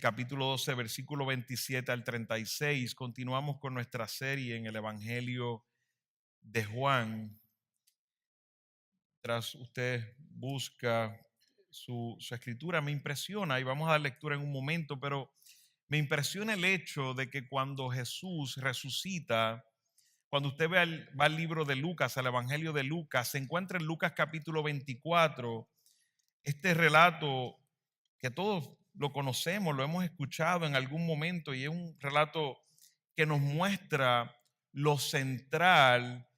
capítulo 12, versículo 27 al 36. Continuamos con nuestra serie en el Evangelio de Juan. Tras usted busca su escritura, me impresiona, y vamos a dar lectura en un momento, pero me impresiona el hecho de que cuando Jesús resucita, cuando usted va al libro de Lucas, al Evangelio de Lucas, se encuentra en Lucas capítulo 24, este relato que todos lo conocemos, lo hemos escuchado en algún momento, y es un relato que nos muestra lo central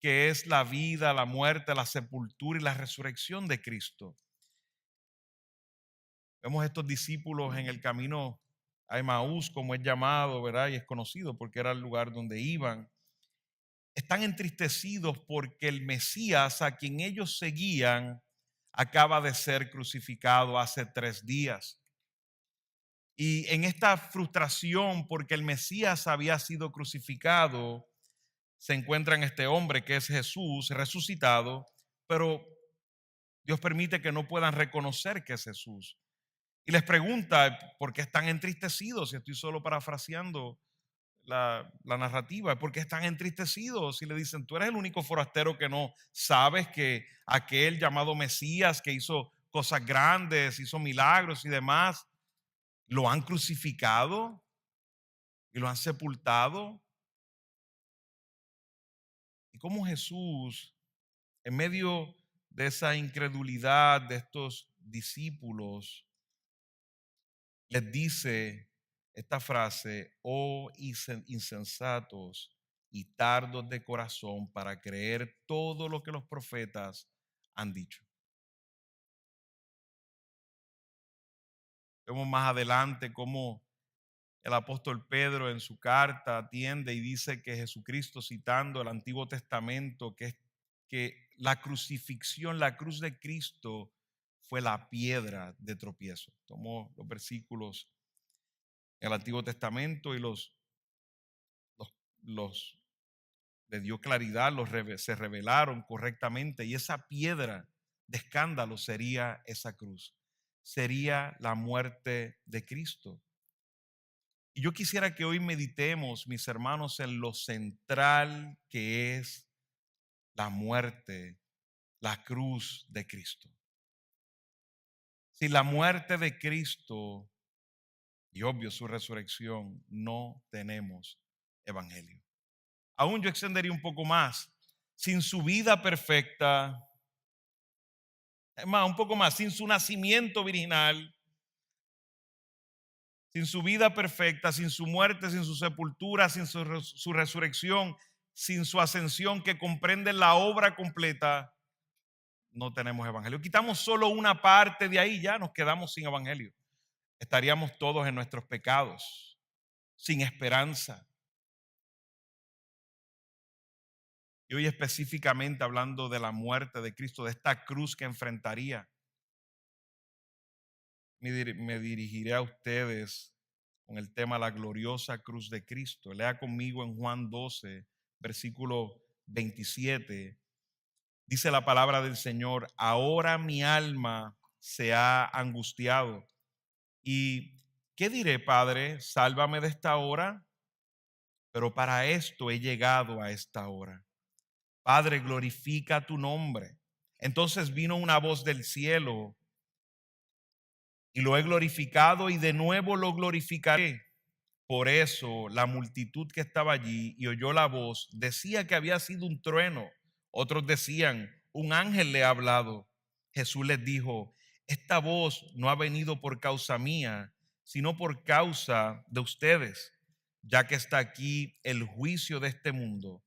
que es la vida, la muerte, la sepultura y la resurrección de Cristo. Vemos estos discípulos en el camino a Emaús, como es llamado, ¿verdad? Y es conocido porque era el lugar donde iban. Están entristecidos porque el Mesías a quien ellos seguían acaba de ser crucificado hace 3 días. Y en esta frustración porque el Mesías había sido crucificado, se encuentra en este hombre que es Jesús resucitado, pero Dios permite que no puedan reconocer que es Jesús. Y les pregunta por qué están entristecidos, y estoy solo parafraseando la narrativa, por qué están entristecidos, y le dicen, tú eres el único forastero que no sabes que aquel llamado Mesías que hizo cosas grandes, hizo milagros y demás, lo han crucificado y lo han sepultado. Y cómo Jesús, en medio de esa incredulidad de estos discípulos, les dice esta frase: oh insensatos y tardos de corazón para creer todo lo que los profetas han dicho. Vemos más adelante cómo el apóstol Pedro en su carta atiende y dice que Jesucristo, citando el Antiguo Testamento, que la crucifixión, la cruz de Cristo fue la piedra de tropiezo. Tomó los versículos en el Antiguo Testamento y los le dio claridad, se revelaron correctamente, y esa piedra de escándalo sería esa cruz, sería la muerte de Cristo. Y yo quisiera que hoy meditemos, mis hermanos, en lo central que es la muerte, la cruz de Cristo. Sin la muerte de Cristo y obvio su resurrección, no tenemos evangelio. Aún yo extendería un poco más. Sin su vida perfecta, es más, un poco más, sin su nacimiento virginal, sin su vida perfecta, sin su muerte, sin su sepultura, sin su resurrección, sin su ascensión que comprende la obra completa, no tenemos evangelio. Quitamos solo una parte de ahí, ya nos quedamos sin evangelio. Estaríamos todos en nuestros pecados, sin esperanza. Y hoy específicamente hablando de la muerte de Cristo, de esta cruz que enfrentaría, me dirigiré a ustedes con el tema la gloriosa cruz de Cristo. Lea conmigo en Juan 12, versículo 27. Dice la palabra del Señor: ahora mi alma se ha angustiado. ¿Y qué diré, Padre? Sálvame de esta hora. Pero para esto he llegado a esta hora. Padre, glorifica tu nombre. Entonces vino una voz del cielo: y lo he glorificado y de nuevo lo glorificaré. Por eso la multitud que estaba allí y oyó la voz decía que había sido un trueno. Otros decían: un ángel le ha hablado. Jesús les dijo: esta voz no ha venido por causa mía, sino por causa de ustedes, ya que está aquí el juicio de este mundo.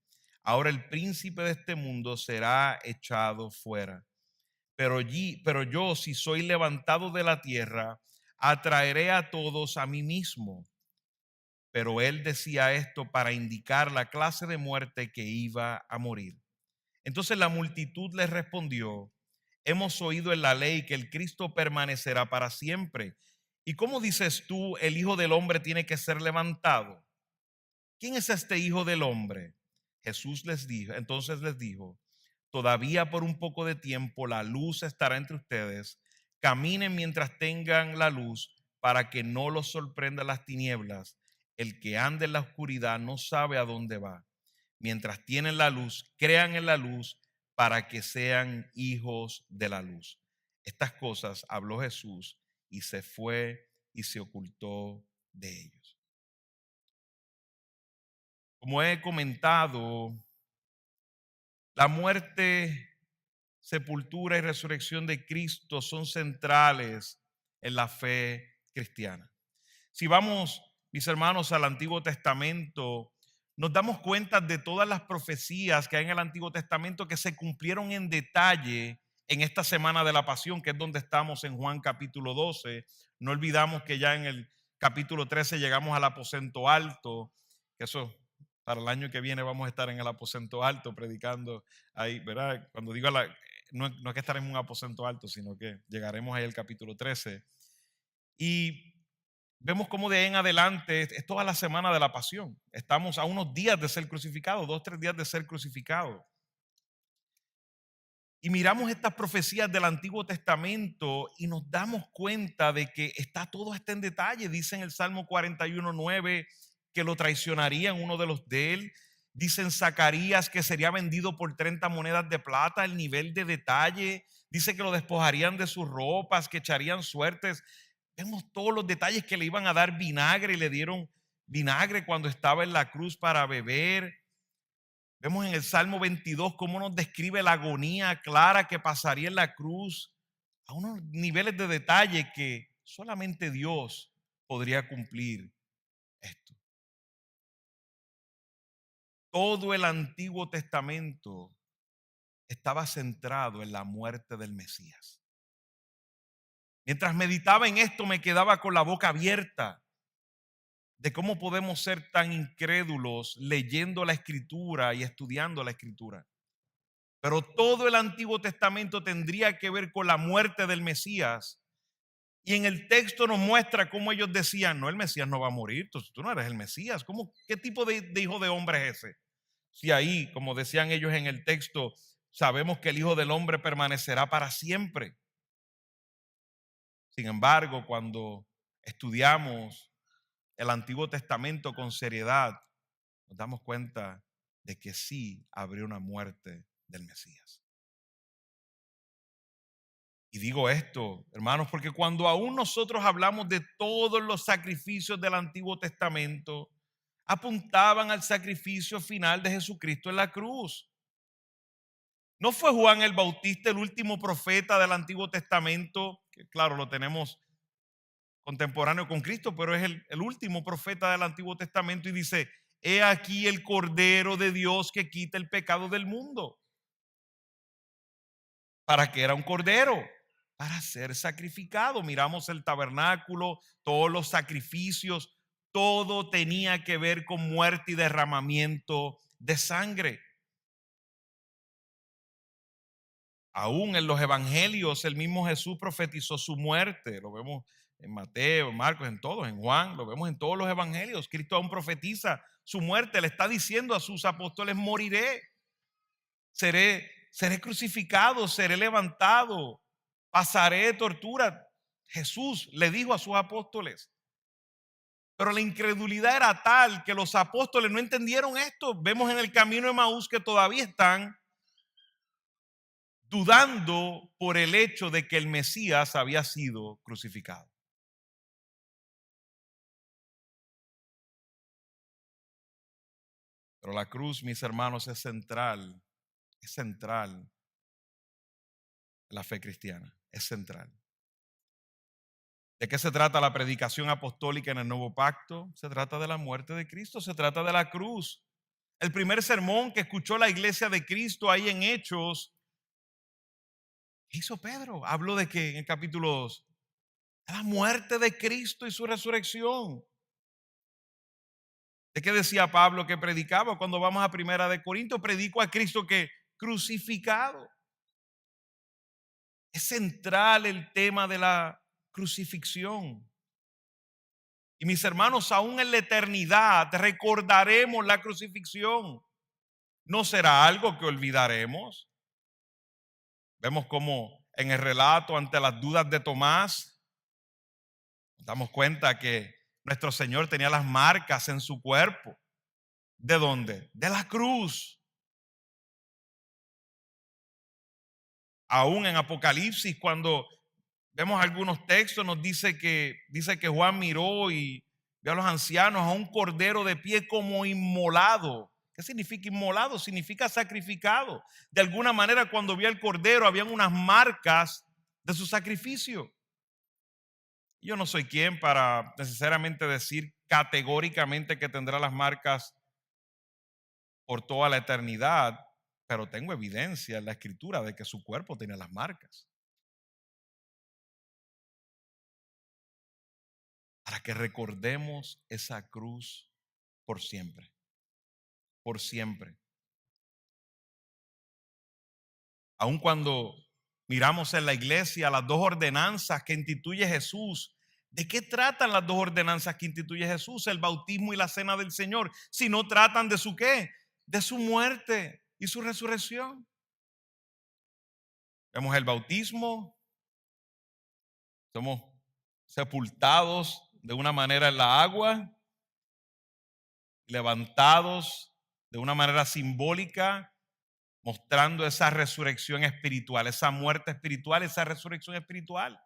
Ahora el príncipe de este mundo será echado fuera. Pero yo, si soy levantado de la tierra, atraeré a todos a mí mismo. Pero él decía esto para indicar la clase de muerte que iba a morir. Entonces la multitud le respondió: hemos oído en la ley que el Cristo permanecerá para siempre. ¿Y cómo dices tú, el Hijo del Hombre tiene que ser levantado? ¿Quién es este Hijo del Hombre? Jesús entonces les dijo: todavía por un poco de tiempo la luz estará entre ustedes. Caminen mientras tengan la luz, para que no los sorprenda las tinieblas. El que anda en la oscuridad no sabe a dónde va. Mientras tienen la luz, crean en la luz para que sean hijos de la luz. Estas cosas habló Jesús y se fue y se ocultó de ellos. Como he comentado, la muerte, sepultura y resurrección de Cristo son centrales en la fe cristiana. Si vamos, mis hermanos, al Antiguo Testamento, nos damos cuenta de todas las profecías que hay en el Antiguo Testamento que se cumplieron en detalle en esta semana de la Pasión, que es donde estamos en Juan capítulo 12. No olvidamos que ya en el capítulo 13 llegamos al aposento alto, que eso para el año que viene vamos a estar en el aposento alto predicando ahí, ¿verdad? Cuando digo no es que estaremos en un aposento alto, sino que llegaremos ahí al capítulo 13. Y vemos cómo de ahí en adelante es toda la semana de la pasión. Estamos a unos días de ser crucificados, 2, 3 días de ser crucificados. Y miramos estas profecías del Antiguo Testamento y nos damos cuenta de que todo en detalle. Dice en el Salmo 41:9 que lo traicionarían uno de los de él. Dice en Zacarías que sería vendido por 30 monedas de plata. El nivel de detalle. Dice que lo despojarían de sus ropas, que echarían suertes. Vemos todos los detalles, que le iban a dar vinagre y le dieron vinagre cuando estaba en la cruz para beber. Vemos en el Salmo 22 cómo nos describe la agonía clara que pasaría en la cruz a unos niveles de detalle que solamente Dios podría cumplir esto. Todo el Antiguo Testamento estaba centrado en la muerte del Mesías. Mientras meditaba en esto, me quedaba con la boca abierta de cómo podemos ser tan incrédulos leyendo la Escritura y estudiando la Escritura. Pero todo el Antiguo Testamento tendría que ver con la muerte del Mesías. Y en el texto nos muestra cómo ellos decían: no, el Mesías no va a morir, tú no eres el Mesías. ¿Qué tipo de hijo de hombre es ese? Si ahí, como decían ellos en el texto, sabemos que el Hijo del Hombre permanecerá para siempre. Sin embargo, cuando estudiamos el Antiguo Testamento con seriedad, nos damos cuenta de que sí habría una muerte del Mesías. Y digo esto, hermanos, porque cuando aún nosotros hablamos de todos los sacrificios del Antiguo Testamento, apuntaban al sacrificio final de Jesucristo en la cruz. ¿No fue Juan el Bautista el último profeta del Antiguo Testamento? Que claro, lo tenemos contemporáneo con Cristo, pero es el último profeta del Antiguo Testamento, y dice: he aquí el Cordero de Dios que quita el pecado del mundo. ¿Para qué era un cordero? Para ser sacrificado. Miramos el tabernáculo, todos los sacrificios, todo tenía que ver con muerte y derramamiento de sangre. Aún en los evangelios el mismo Jesús profetizó su muerte. Lo vemos en Mateo, en Marcos, en todos, en Juan, lo vemos en todos los evangelios. Cristo aún profetiza su muerte. Le está diciendo a sus apóstoles: moriré, seré crucificado, seré levantado, pasaré tortura. Jesús le dijo a sus apóstoles. Pero la incredulidad era tal que los apóstoles no entendieron esto. Vemos en el camino de Emaús que todavía están dudando por el hecho de que el Mesías había sido crucificado. Pero la cruz, mis hermanos, es central en la fe cristiana, es central. ¿De qué se trata la predicación apostólica en el Nuevo Pacto? Se trata de la muerte de Cristo, se trata de la cruz. El primer sermón que escuchó la iglesia de Cristo ahí en Hechos, ¿qué hizo Pedro? Habló de que en el capítulo 2, la muerte de Cristo y su resurrección. ¿De qué decía Pablo que predicaba? Cuando vamos a Primera de Corintios, predico a Cristo que crucificado. Es central el tema de la crucifixión. Y mis hermanos, aún en la eternidad recordaremos la crucifixión. No será algo que olvidaremos. Vemos como en el relato, ante las dudas de Tomás, Nos damos cuenta que nuestro Señor tenía las marcas en su cuerpo. ¿De dónde? De la cruz. Aún en Apocalipsis, cuando vemos algunos textos, nos dice que Juan miró y vio a los ancianos, a un cordero de pie como inmolado. ¿Qué significa inmolado? Significa sacrificado. De alguna manera, cuando vio al cordero, habían unas marcas de su sacrificio. Yo no soy quien para necesariamente decir categóricamente que tendrá las marcas por toda la eternidad, pero tengo evidencia en la escritura de que su cuerpo tiene las marcas. Para que recordemos esa cruz por siempre, por siempre. Aun cuando miramos en la iglesia las dos ordenanzas que instituye Jesús, ¿de qué tratan las dos ordenanzas que instituye Jesús? El bautismo y la cena del Señor. Si no tratan de su qué, de su muerte y su resurrección. Vemos el bautismo, somos sepultados de una manera en la agua, levantados de una manera simbólica, mostrando esa resurrección espiritual, esa muerte espiritual, esa resurrección espiritual.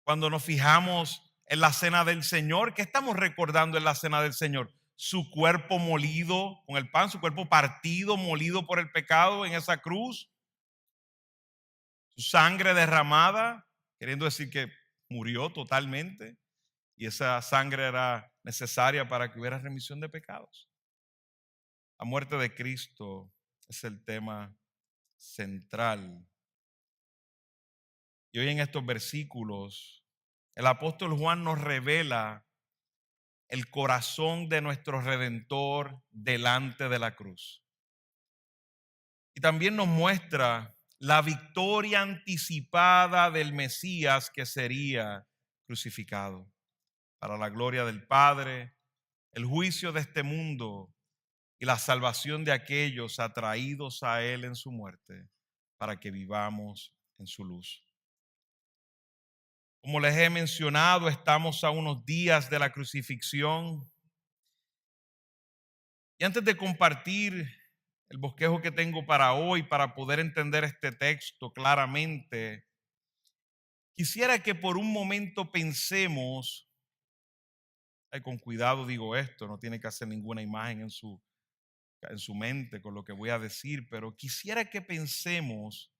Cuando nos fijamos en la cena del Señor, ¿qué estamos recordando en la cena del Señor? Su cuerpo molido con el pan, su cuerpo partido, molido por el pecado en esa cruz, su sangre derramada, queriendo decir que murió totalmente y esa sangre era necesaria para que hubiera remisión de pecados. La muerte de Cristo es el tema central. Y hoy en estos versículos, el apóstol Juan nos revela el corazón de nuestro Redentor delante de la cruz. Y también nos muestra la victoria anticipada del Mesías que sería crucificado. Para la gloria del Padre, el juicio de este mundo y la salvación de aquellos atraídos a Él en su muerte, para que vivamos en su luz. Como les he mencionado, estamos a unos días de la crucifixión. Y antes de compartir el bosquejo que tengo para hoy, para poder entender este texto claramente, quisiera que por un momento pensemos, con cuidado digo esto, no tiene que hacer ninguna imagen en su mente con lo que voy a decir, pero quisiera que pensemos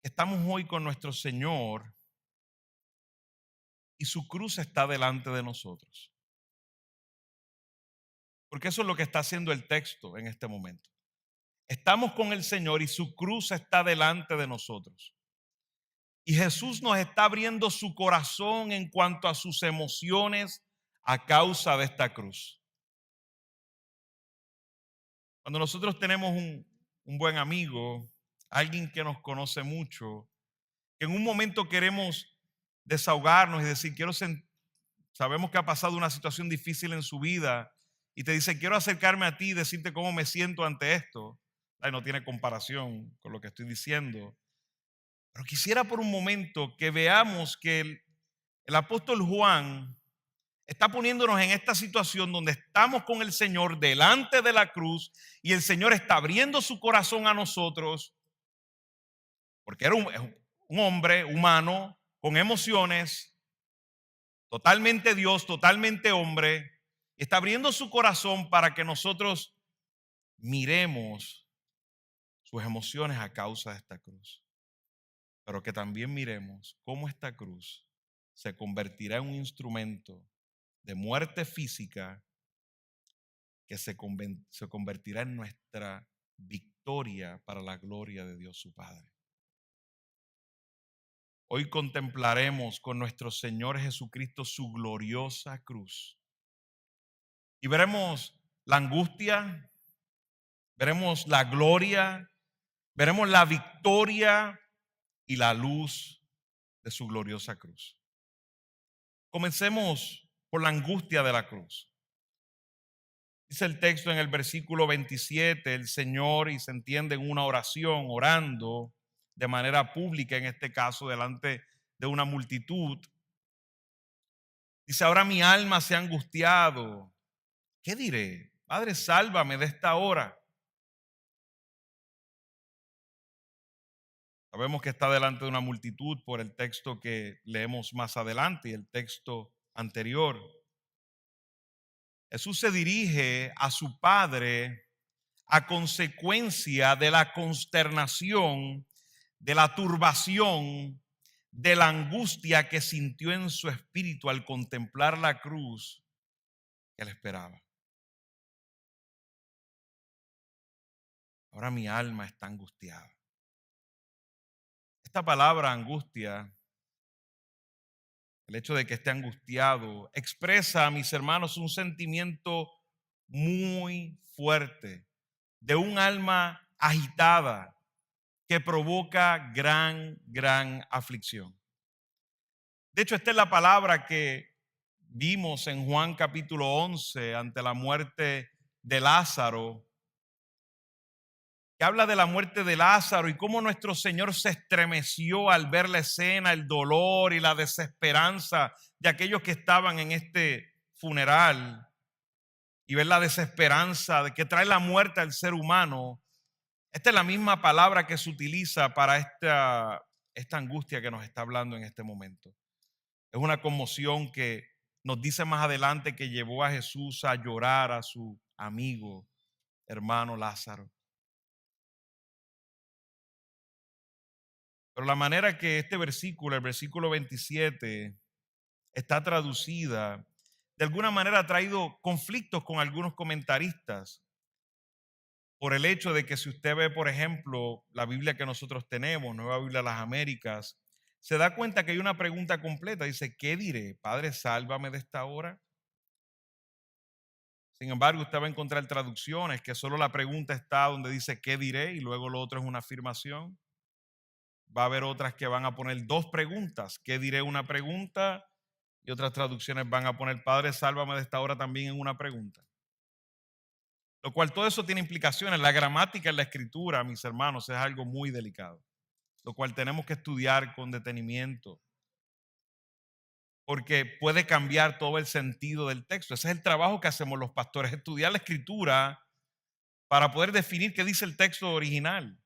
que estamos hoy con nuestro Señor y su cruz está delante de nosotros. Porque eso es lo que está haciendo el texto en este momento. Estamos con el Señor y su cruz está delante de nosotros. Y Jesús nos está abriendo su corazón en cuanto a sus emociones a causa de esta cruz. Cuando nosotros tenemos un buen amigo, alguien que nos conoce mucho, que en un momento queremos desahogarnos y decir, sabemos que ha pasado una situación difícil en su vida y te dice, quiero acercarme a ti y decirte cómo me siento ante esto. Ay, no tiene comparación con lo que estoy diciendo. Pero quisiera por un momento que veamos que el apóstol Juan está poniéndonos en esta situación donde estamos con el Señor delante de la cruz y el Señor está abriendo su corazón a nosotros porque era un hombre humano con emociones, totalmente Dios, totalmente hombre, y está abriendo su corazón para que nosotros miremos sus emociones a causa de esta cruz, pero que también miremos cómo esta cruz se convertirá en un instrumento de muerte física que se convertirá en nuestra victoria para la gloria de Dios su Padre. Hoy contemplaremos con nuestro Señor Jesucristo su gloriosa cruz y veremos la angustia, veremos la gloria, veremos la victoria y la luz de su gloriosa cruz. Comencemos por la angustia de la cruz. Dice el texto en el versículo 27, el Señor, y se entiende en una oración, orando de manera pública, en este caso, delante de una multitud. Dice, ahora mi alma se ha angustiado. ¿Qué diré? Padre, sálvame de esta hora. Sabemos que está delante de una multitud por el texto que leemos más adelante y el texto anterior. Jesús se dirige a su Padre a consecuencia de la consternación, de la turbación, de la angustia que sintió en su espíritu al contemplar la cruz que él esperaba. Ahora mi alma está angustiada. Esta palabra angustia, el hecho de que esté angustiado, expresa, mis hermanos, un sentimiento muy fuerte de un alma agitada que provoca gran aflicción. De hecho, esta es la palabra que vimos en Juan capítulo 11 ante la muerte de Lázaro, que habla de la muerte de Lázaro y cómo nuestro Señor se estremeció al ver la escena, el dolor y la desesperanza de aquellos que estaban en este funeral y ver la desesperanza de que trae la muerte al ser humano. Esta es la misma palabra que se utiliza para esta angustia que nos está hablando en este momento. Es una conmoción que nos dice más adelante que llevó a Jesús a llorar a su amigo, hermano Lázaro. Pero la manera que este versículo, el versículo 27, está traducida, de alguna manera ha traído conflictos con algunos comentaristas por el hecho de que si usted ve, por ejemplo, la Biblia que nosotros tenemos, Nueva Biblia de las Américas, se da cuenta que hay una pregunta completa. Dice, ¿qué diré? Padre, sálvame de esta hora. Sin embargo, usted va a encontrar traducciones que solo la pregunta está donde dice ¿qué diré? Y luego lo otro es una afirmación. Va a haber otras que van a poner dos preguntas. ¿Qué diré? Una pregunta. Y otras traducciones van a poner Padre, sálvame de esta hora también en una pregunta. Lo cual todo eso tiene implicaciones. La gramática en la escritura, mis hermanos, es algo muy delicado. Lo cual tenemos que estudiar con detenimiento. Porque puede cambiar todo el sentido del texto. Ese es el trabajo que hacemos los pastores, estudiar la escritura para poder definir qué dice el texto original.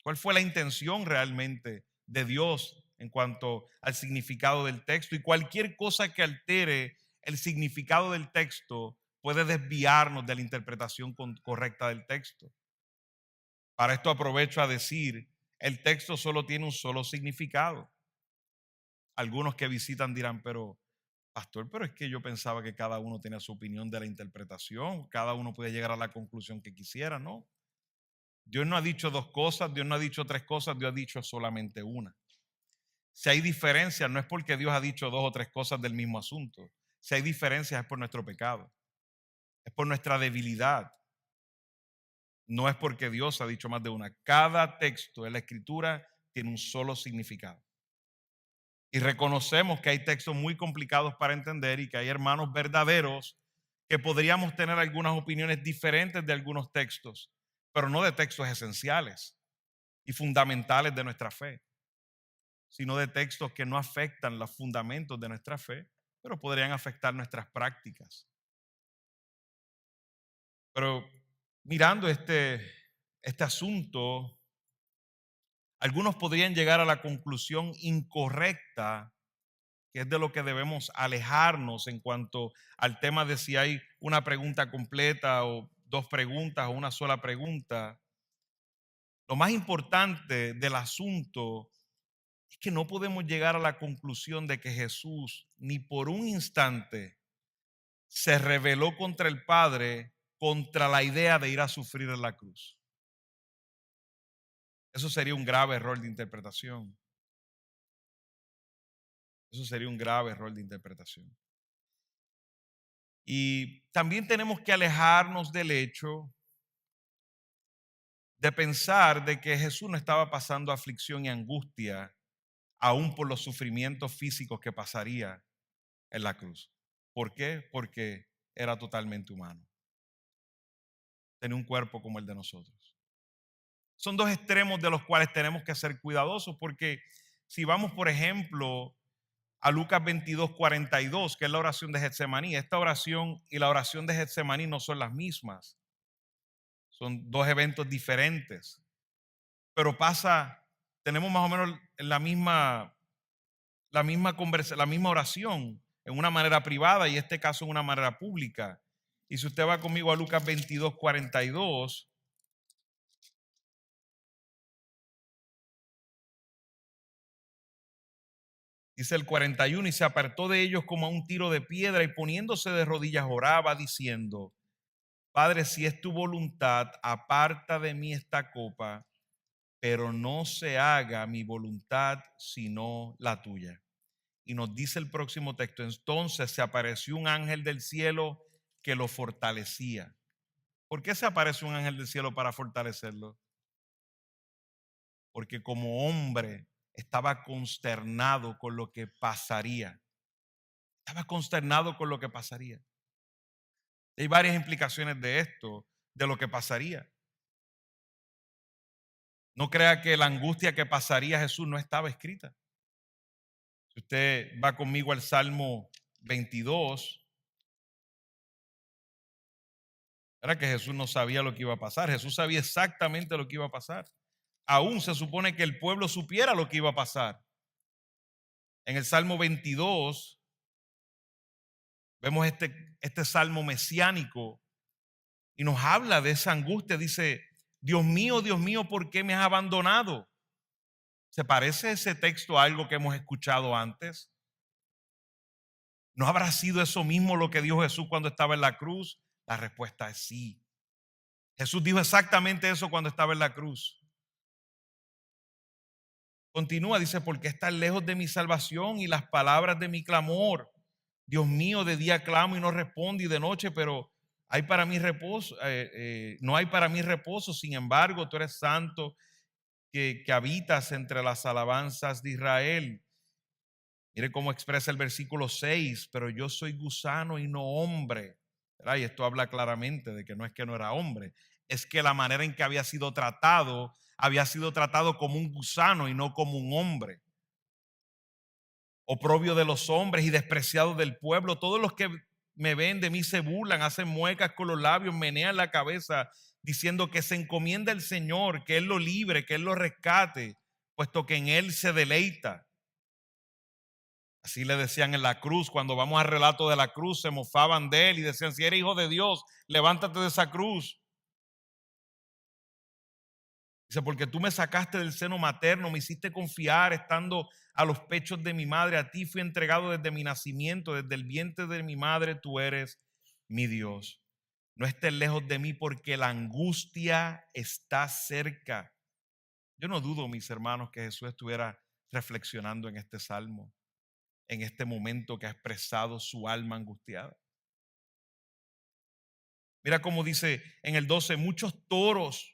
¿Cuál fue la intención realmente de Dios en cuanto al significado del texto? Y cualquier cosa que altere el significado del texto puede desviarnos de la interpretación correcta del texto. Para esto aprovecho a decir, el texto solo tiene un solo significado. Algunos que visitan dirán, pero pastor, pero es que yo pensaba que cada uno tenía su opinión de la interpretación, cada uno puede llegar a la conclusión que quisiera, ¿no? Dios no ha dicho dos cosas, Dios no ha dicho tres cosas, Dios ha dicho solamente una. Si hay diferencias, no es porque Dios ha dicho dos o tres cosas del mismo asunto. Si hay diferencias es por nuestro pecado, es por nuestra debilidad. No es porque Dios ha dicho más de una. Cada texto de la Escritura tiene un solo significado. Y reconocemos que hay textos muy complicados para entender y que hay hermanos verdaderos que podríamos tener algunas opiniones diferentes de algunos textos, pero no de textos esenciales y fundamentales de nuestra fe, sino de textos que no afectan los fundamentos de nuestra fe, pero podrían afectar nuestras prácticas. Pero mirando este asunto, algunos podrían llegar a la conclusión incorrecta, que es de lo que debemos alejarnos en cuanto al tema de si hay una pregunta completa o dos preguntas o una sola pregunta. Lo más importante del asunto es que no podemos llegar a la conclusión de que Jesús ni por un instante se rebeló contra el Padre, contra la idea de ir a sufrir en la cruz. Eso sería un grave error de interpretación. Eso sería un grave error de interpretación. Y también tenemos que alejarnos del hecho de pensar de que Jesús no estaba pasando aflicción y angustia aún por los sufrimientos físicos que pasaría en la cruz. ¿Por qué? Porque era totalmente humano. Tenía un cuerpo como el de nosotros. Son dos extremos de los cuales tenemos que ser cuidadosos porque Si vamos, por ejemplo, a Lucas 22:42, que es la oración de Getsemaní, esta oración y la oración de Getsemaní no son las mismas, son dos eventos diferentes, pero tenemos más o menos la misma oración en una manera privada y en este caso en una manera pública. Y si usted va conmigo a Lucas 22:42, dice el 41, y se apartó de ellos como a un tiro de piedra y poniéndose de rodillas oraba diciendo: Padre, si es tu voluntad, aparta de mí esta copa, pero no se haga mi voluntad sino la tuya. Y nos dice el próximo texto: entonces se apareció un ángel del cielo que lo fortalecía. ¿Por qué se aparece un ángel del cielo para fortalecerlo? Porque como hombre estaba consternado con lo que pasaría. Estaba consternado con lo que pasaría. Hay varias implicaciones de esto, de lo que pasaría. No crea que la angustia que pasaría Jesús no estaba escrita. Si usted va conmigo al Salmo 22, era que Jesús no sabía lo que iba a pasar. Jesús sabía exactamente lo que iba a pasar. Aún se supone que el pueblo supiera lo que iba a pasar. En el Salmo 22 vemos este salmo mesiánico y nos habla de esa angustia. Dice: Dios mío, ¿por qué me has abandonado? ¿Se parece ese texto a algo que hemos escuchado antes? ¿No habrá sido eso mismo lo que dijo Jesús cuando estaba en la cruz? La respuesta es sí. Jesús dijo exactamente eso cuando estaba en la cruz. Continúa, dice: porque estás lejos de mi salvación y las palabras de mi clamor. Dios mío, de día clamo y no responde, y de noche, pero hay para mí reposo, no hay para mí reposo. Sin embargo, tú eres santo, que habitas entre las alabanzas de Israel. Mire cómo expresa el versículo 6: pero yo soy gusano y no hombre. ¿Verdad? Y esto habla claramente de que no era hombre, es que la manera en que había sido tratado como un gusano y no como un hombre. Oprobio de los hombres y despreciado del pueblo. Todos los que me ven de mí se burlan, hacen muecas con los labios, menean la cabeza, diciendo que se encomienda el Señor, que Él lo libre, que Él lo rescate, puesto que en Él se deleita. Así le decían en la cruz. Cuando vamos al relato de la cruz, se mofaban de Él y decían: si eres hijo de Dios, levántate de esa cruz. Dice: porque tú me sacaste del seno materno, me hiciste confiar estando a los pechos de mi madre. A ti fui entregado desde mi nacimiento, desde el vientre de mi madre, tú eres mi Dios. No estés lejos de mí, porque la angustia está cerca. Yo no dudo, mis hermanos, que Jesús estuviera reflexionando en este salmo, en este momento que ha expresado su alma angustiada. Mira cómo dice en el 12: muchos toros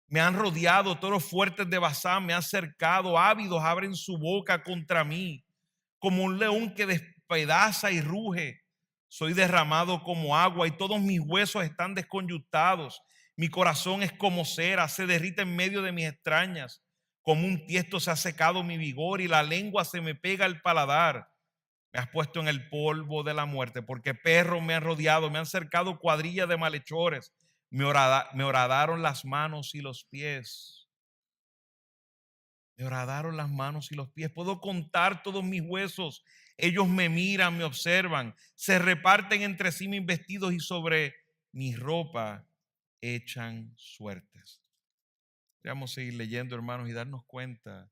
me han rodeado, toros fuertes de Basán me han cercado, ávidos abren su boca contra mí, como un león que despedaza y ruge. Soy derramado como agua y todos mis huesos están desconyuntados. Mi corazón es como cera, se derrite en medio de mis extrañas. Como un tiesto se ha secado mi vigor y la lengua se me pega al paladar. Me has puesto en el polvo de la muerte, porque perros me han rodeado, me han cercado cuadrillas de malhechores. Me horadaron las manos y los pies. Me horadaron las manos y los pies. Puedo contar todos mis huesos. Ellos me miran, me observan. Se reparten entre sí mis vestidos y sobre mi ropa echan suertes. Vamos a seguir leyendo, hermanos, y darnos cuenta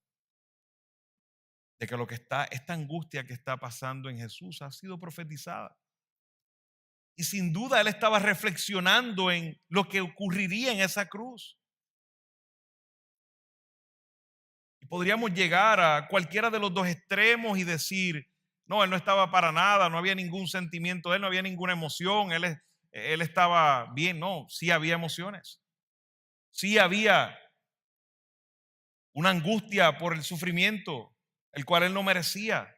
de que esta angustia que está pasando en Jesús ha sido profetizada. Y sin duda él estaba reflexionando en lo que ocurriría en esa cruz. Y podríamos llegar a cualquiera de los dos extremos y decir: no, él no estaba para nada, no había ningún sentimiento de él, no había ninguna emoción, él estaba bien. No, sí había emociones. Sí había una angustia por el sufrimiento, el cual él no merecía.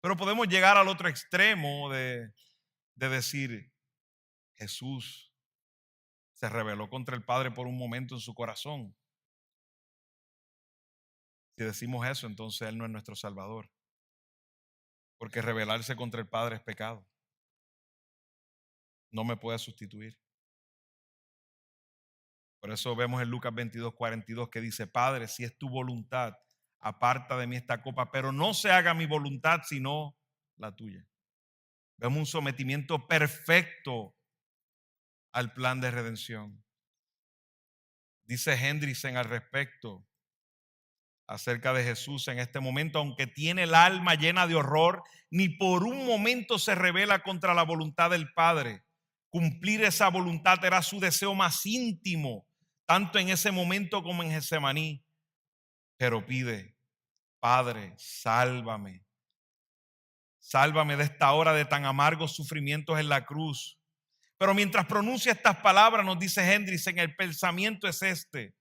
Pero podemos llegar al otro extremo de decir: Jesús se rebeló contra el Padre por un momento en su corazón. Si decimos eso, entonces Él no es nuestro Salvador, porque rebelarse contra el Padre es pecado. No me puede sustituir. Por eso vemos en Lucas 22:42 que dice: Padre, si es tu voluntad, aparta de mí esta copa, pero no se haga mi voluntad sino la tuya. Vemos un sometimiento perfecto al plan de redención. Dice Hendrickson al respecto acerca de Jesús en este momento: aunque tiene el alma llena de horror, ni por un momento se rebela contra la voluntad del Padre. Cumplir esa voluntad era su deseo más íntimo, tanto en ese momento como en Getsemaní. Pero pide: Padre, sálvame. Sálvame de esta hora de tan amargos sufrimientos en la cruz. Pero mientras pronuncia estas palabras, nos dice Hendrickson, el pensamiento es este: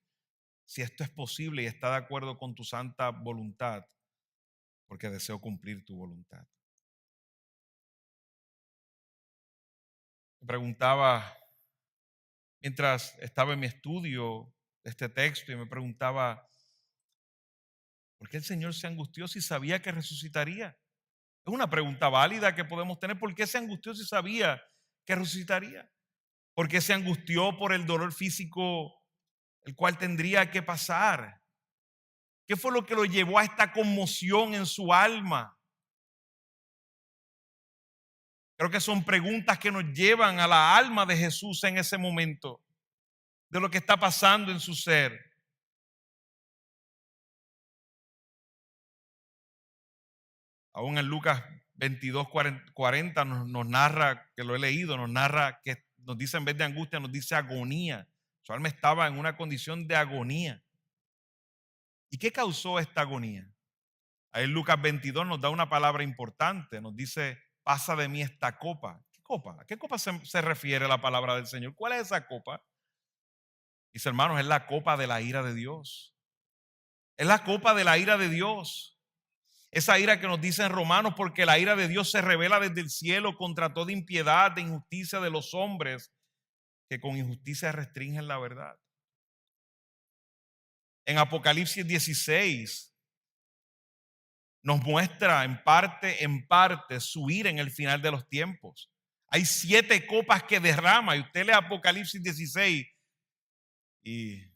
si esto es posible y está de acuerdo con tu santa voluntad, porque deseo cumplir tu voluntad. Me preguntaba, mientras estaba en mi estudio de este texto, y me preguntaba, ¿por qué el Señor se angustió si sabía que resucitaría? Es una pregunta válida que podemos tener. ¿Por qué se angustió si sabía que resucitaría? ¿Por qué se angustió por el dolor físico el cual tendría que pasar? ¿Qué fue lo que lo llevó a esta conmoción en su alma? Creo que son preguntas que nos llevan a la alma de Jesús en ese momento, de lo que está pasando en su ser. Aún en Lucas 22:40 nos narra, que lo he leído, nos narra que nos dice, en vez de angustia, nos dice agonía. Su alma estaba en una condición de agonía. ¿Y qué causó esta agonía? Ahí en Lucas 22 nos da una palabra importante, nos dice: pasa de mí esta copa. ¿Qué copa? ¿A qué copa se refiere la palabra del Señor? ¿Cuál es esa copa? Mis hermanos, es la copa de la ira de Dios. Es la copa de la ira de Dios. Esa ira que nos dice en Romanos: porque la ira de Dios se revela desde el cielo contra toda impiedad e injusticia de los hombres que con injusticia restringen la verdad. En Apocalipsis 16 nos muestra en parte su ira en el final de los tiempos. Hay 7 copas que derrama, y usted lee Apocalipsis 16 y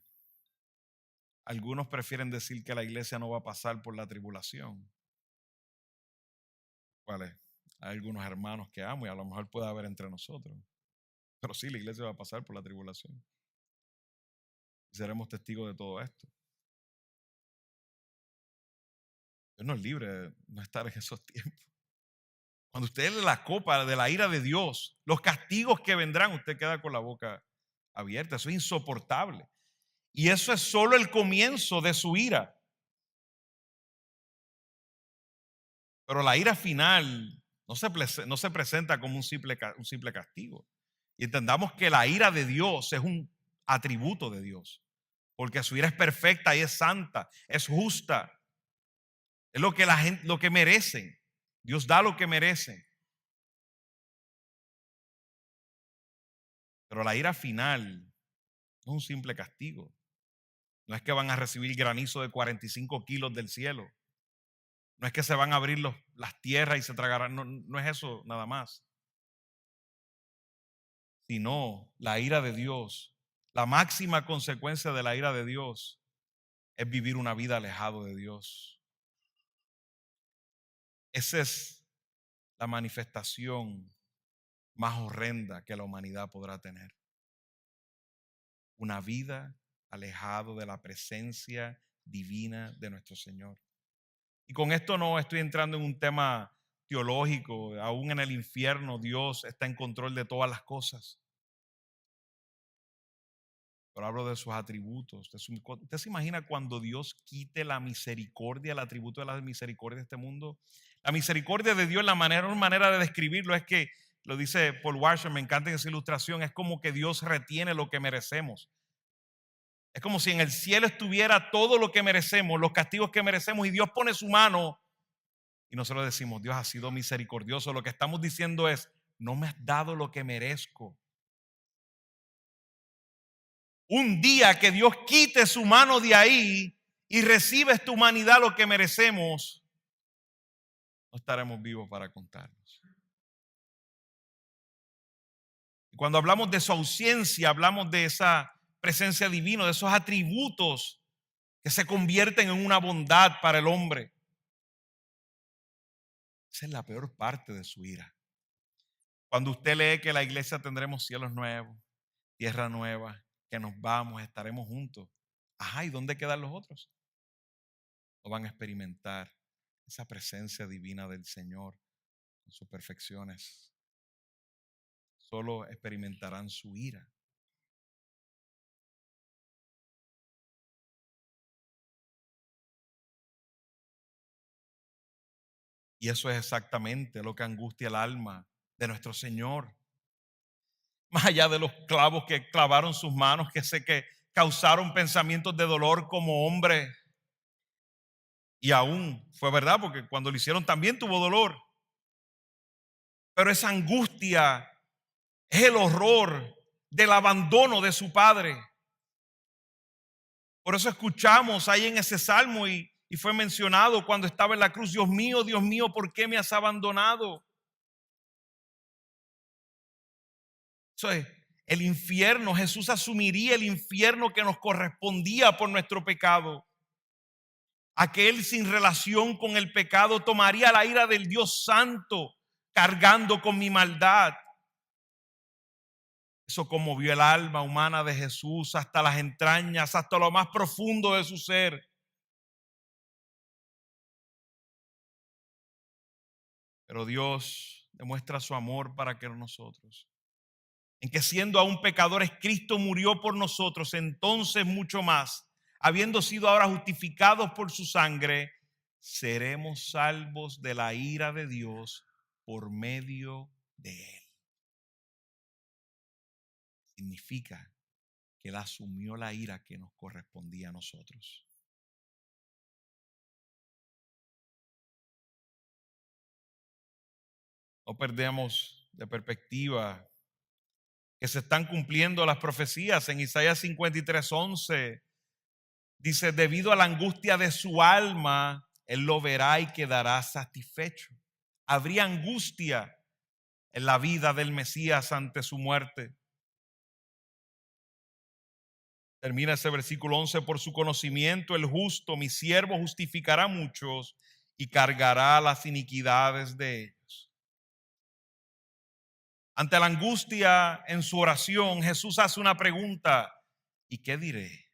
algunos prefieren decir que la iglesia no va a pasar por la tribulación. Vale, hay algunos hermanos que amo y a lo mejor puede haber entre nosotros, pero sí, la iglesia va a pasar por la tribulación y seremos testigos de todo esto. Dios nos libre de no estar en esos tiempos. Cuando usted lee la copa de la ira de Dios, los castigos que vendrán, usted queda con la boca abierta. Eso es insoportable. Y eso es solo el comienzo de su ira. Pero la ira final no se presenta como un simple castigo. Y entendamos que la ira de Dios es un atributo de Dios, porque su ira es perfecta y es santa, es justa. Es lo que la gente, lo que merecen. Dios da lo que merecen. Pero la ira final no es un simple castigo. No es que van a recibir granizo de 45 kilos del cielo. No es que se van a abrir las tierras y se tragarán. No, no es eso nada más. Sino la ira de Dios. La máxima consecuencia de la ira de Dios es vivir una vida alejado de Dios. Esa es la manifestación más horrenda que la humanidad podrá tener. Una vida alejado de la presencia divina de nuestro Señor. Y con esto no estoy entrando en un tema teológico. Aún en el infierno Dios está en control de todas las cosas. Pero hablo de sus atributos. ¿Usted se imagina cuando Dios quite la misericordia, el atributo de la misericordia de este mundo? La misericordia de Dios, una manera de describirlo es que, lo dice Paul Washer, me encanta esa ilustración, es como que Dios retiene lo que merecemos. Es como si en el cielo estuviera todo lo que merecemos, los castigos que merecemos, y Dios pone su mano y nosotros decimos: Dios ha sido misericordioso. Lo que estamos diciendo es: no me has dado lo que merezco. Un día que Dios quite su mano de ahí y recibe esta humanidad lo que merecemos, no estaremos vivos para contarnos. Y cuando hablamos de su ausencia, hablamos de esa presencia divina, de esos atributos que se convierten en una bondad para el hombre. Esa es la peor parte de su ira. Cuando usted lee que la iglesia tendremos cielos nuevos, tierra nueva, que nos vamos, estaremos juntos. Ajá, ¿y dónde quedan los otros? No van a experimentar esa presencia divina del Señor en sus perfecciones. Solo experimentarán su ira. Y eso es exactamente lo que angustia el alma de nuestro Señor. Más allá de los clavos que clavaron sus manos, que sé que causaron pensamientos de dolor como hombre. Y aún fue verdad, porque cuando lo hicieron también tuvo dolor. Pero esa angustia es el horror del abandono de su padre. Por eso escuchamos ahí en ese salmo y fue mencionado cuando estaba en la cruz: Dios mío, ¿por qué me has abandonado? Eso es el infierno. Jesús asumiría el infierno que nos correspondía por nuestro pecado. Aquel sin relación con el pecado tomaría la ira del Dios Santo cargando con mi maldad. Eso conmovió el alma humana de Jesús hasta las entrañas, hasta lo más profundo de su ser. Pero Dios demuestra su amor para que nosotros, en que siendo aún pecadores, Cristo murió por nosotros. Entonces mucho más, habiendo sido ahora justificados por su sangre, seremos salvos de la ira de Dios por medio de él. Significa que él asumió la ira que nos correspondía a nosotros. No perdemos de perspectiva que se están cumpliendo las profecías. En Isaías 53:11 dice: debido a la angustia de su alma, él lo verá y quedará satisfecho. Habría angustia en la vida del Mesías ante su muerte. Termina ese versículo 11: por su conocimiento el justo, mi siervo, justificará a muchos y cargará las iniquidades de ellos. Ante la angustia en su oración, Jesús hace una pregunta: ¿y qué diré?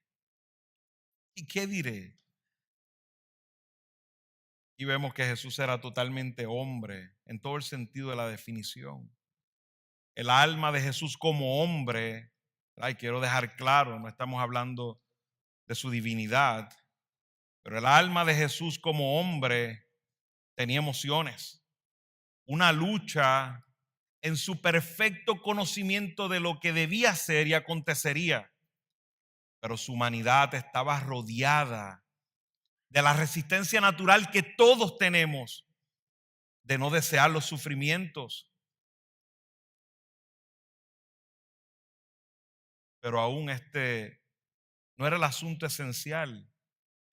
¿Y qué diré? Y vemos que Jesús era totalmente hombre en todo el sentido de la definición. El alma de Jesús como hombre, quiero dejar claro, no estamos hablando de su divinidad, pero el alma de Jesús como hombre tenía emociones, una lucha en su perfecto conocimiento de lo que debía ser y acontecería. Pero su humanidad estaba rodeada de la resistencia natural que todos tenemos de no desear los sufrimientos. Pero aún este no era el asunto esencial,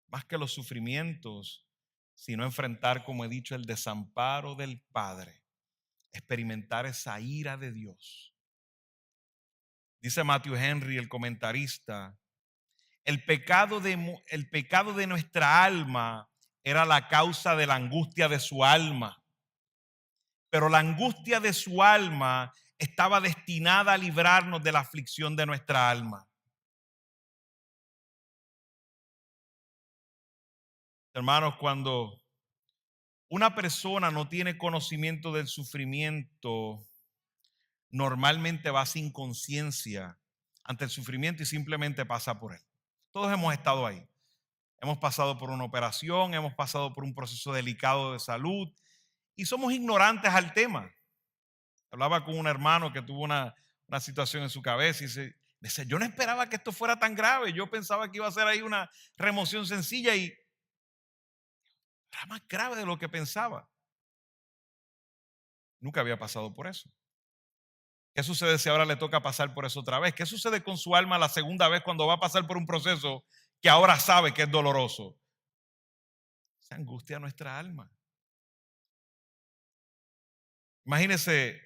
más que los sufrimientos, sino enfrentar, como he dicho, el desamparo del Padre, experimentar esa ira de Dios. Dice Matthew Henry, el comentarista: el pecado de nuestra alma era la causa de la angustia de su alma, pero la angustia de su alma estaba destinada a librarnos de la aflicción de nuestra alma. Hermanos, cuando una persona no tiene conocimiento del sufrimiento, normalmente va sin conciencia ante el sufrimiento y simplemente pasa por él. Todos hemos estado ahí. Hemos pasado por una operación, hemos pasado por un proceso delicado de salud y somos ignorantes al tema. Hablaba con un hermano que tuvo una situación en su cabeza y dice: yo no esperaba que esto fuera tan grave. Yo pensaba que iba a ser ahí una remoción sencilla y era más grave de lo que pensaba. Nunca había pasado por eso. ¿Qué sucede si ahora le toca pasar por eso otra vez? ¿Qué sucede con su alma la segunda vez cuando va a pasar por un proceso que ahora sabe que es doloroso. Se angustia nuestra alma. Imagínese,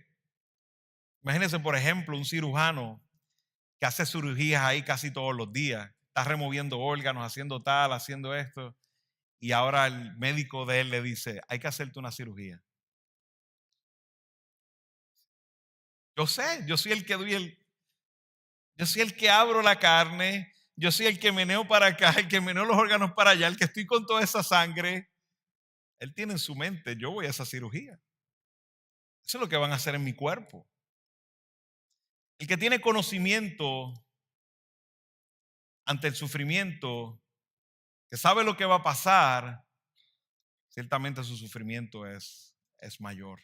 por ejemplo, un cirujano que hace cirugías ahí casi todos los días. Está removiendo órganos, haciendo tal, haciendo esto. Y ahora el médico de él le dice, hay que hacerte una cirugía. Yo sé, yo soy el que yo soy el que abro la carne, yo soy el que meneo para acá, el que meneo los órganos para allá, el que estoy con toda esa sangre. Él tiene en su mente, yo voy a esa cirugía. Eso es lo que van a hacer en mi cuerpo. El que tiene conocimiento ante el sufrimiento, que sabe lo que va a pasar, ciertamente su sufrimiento es mayor.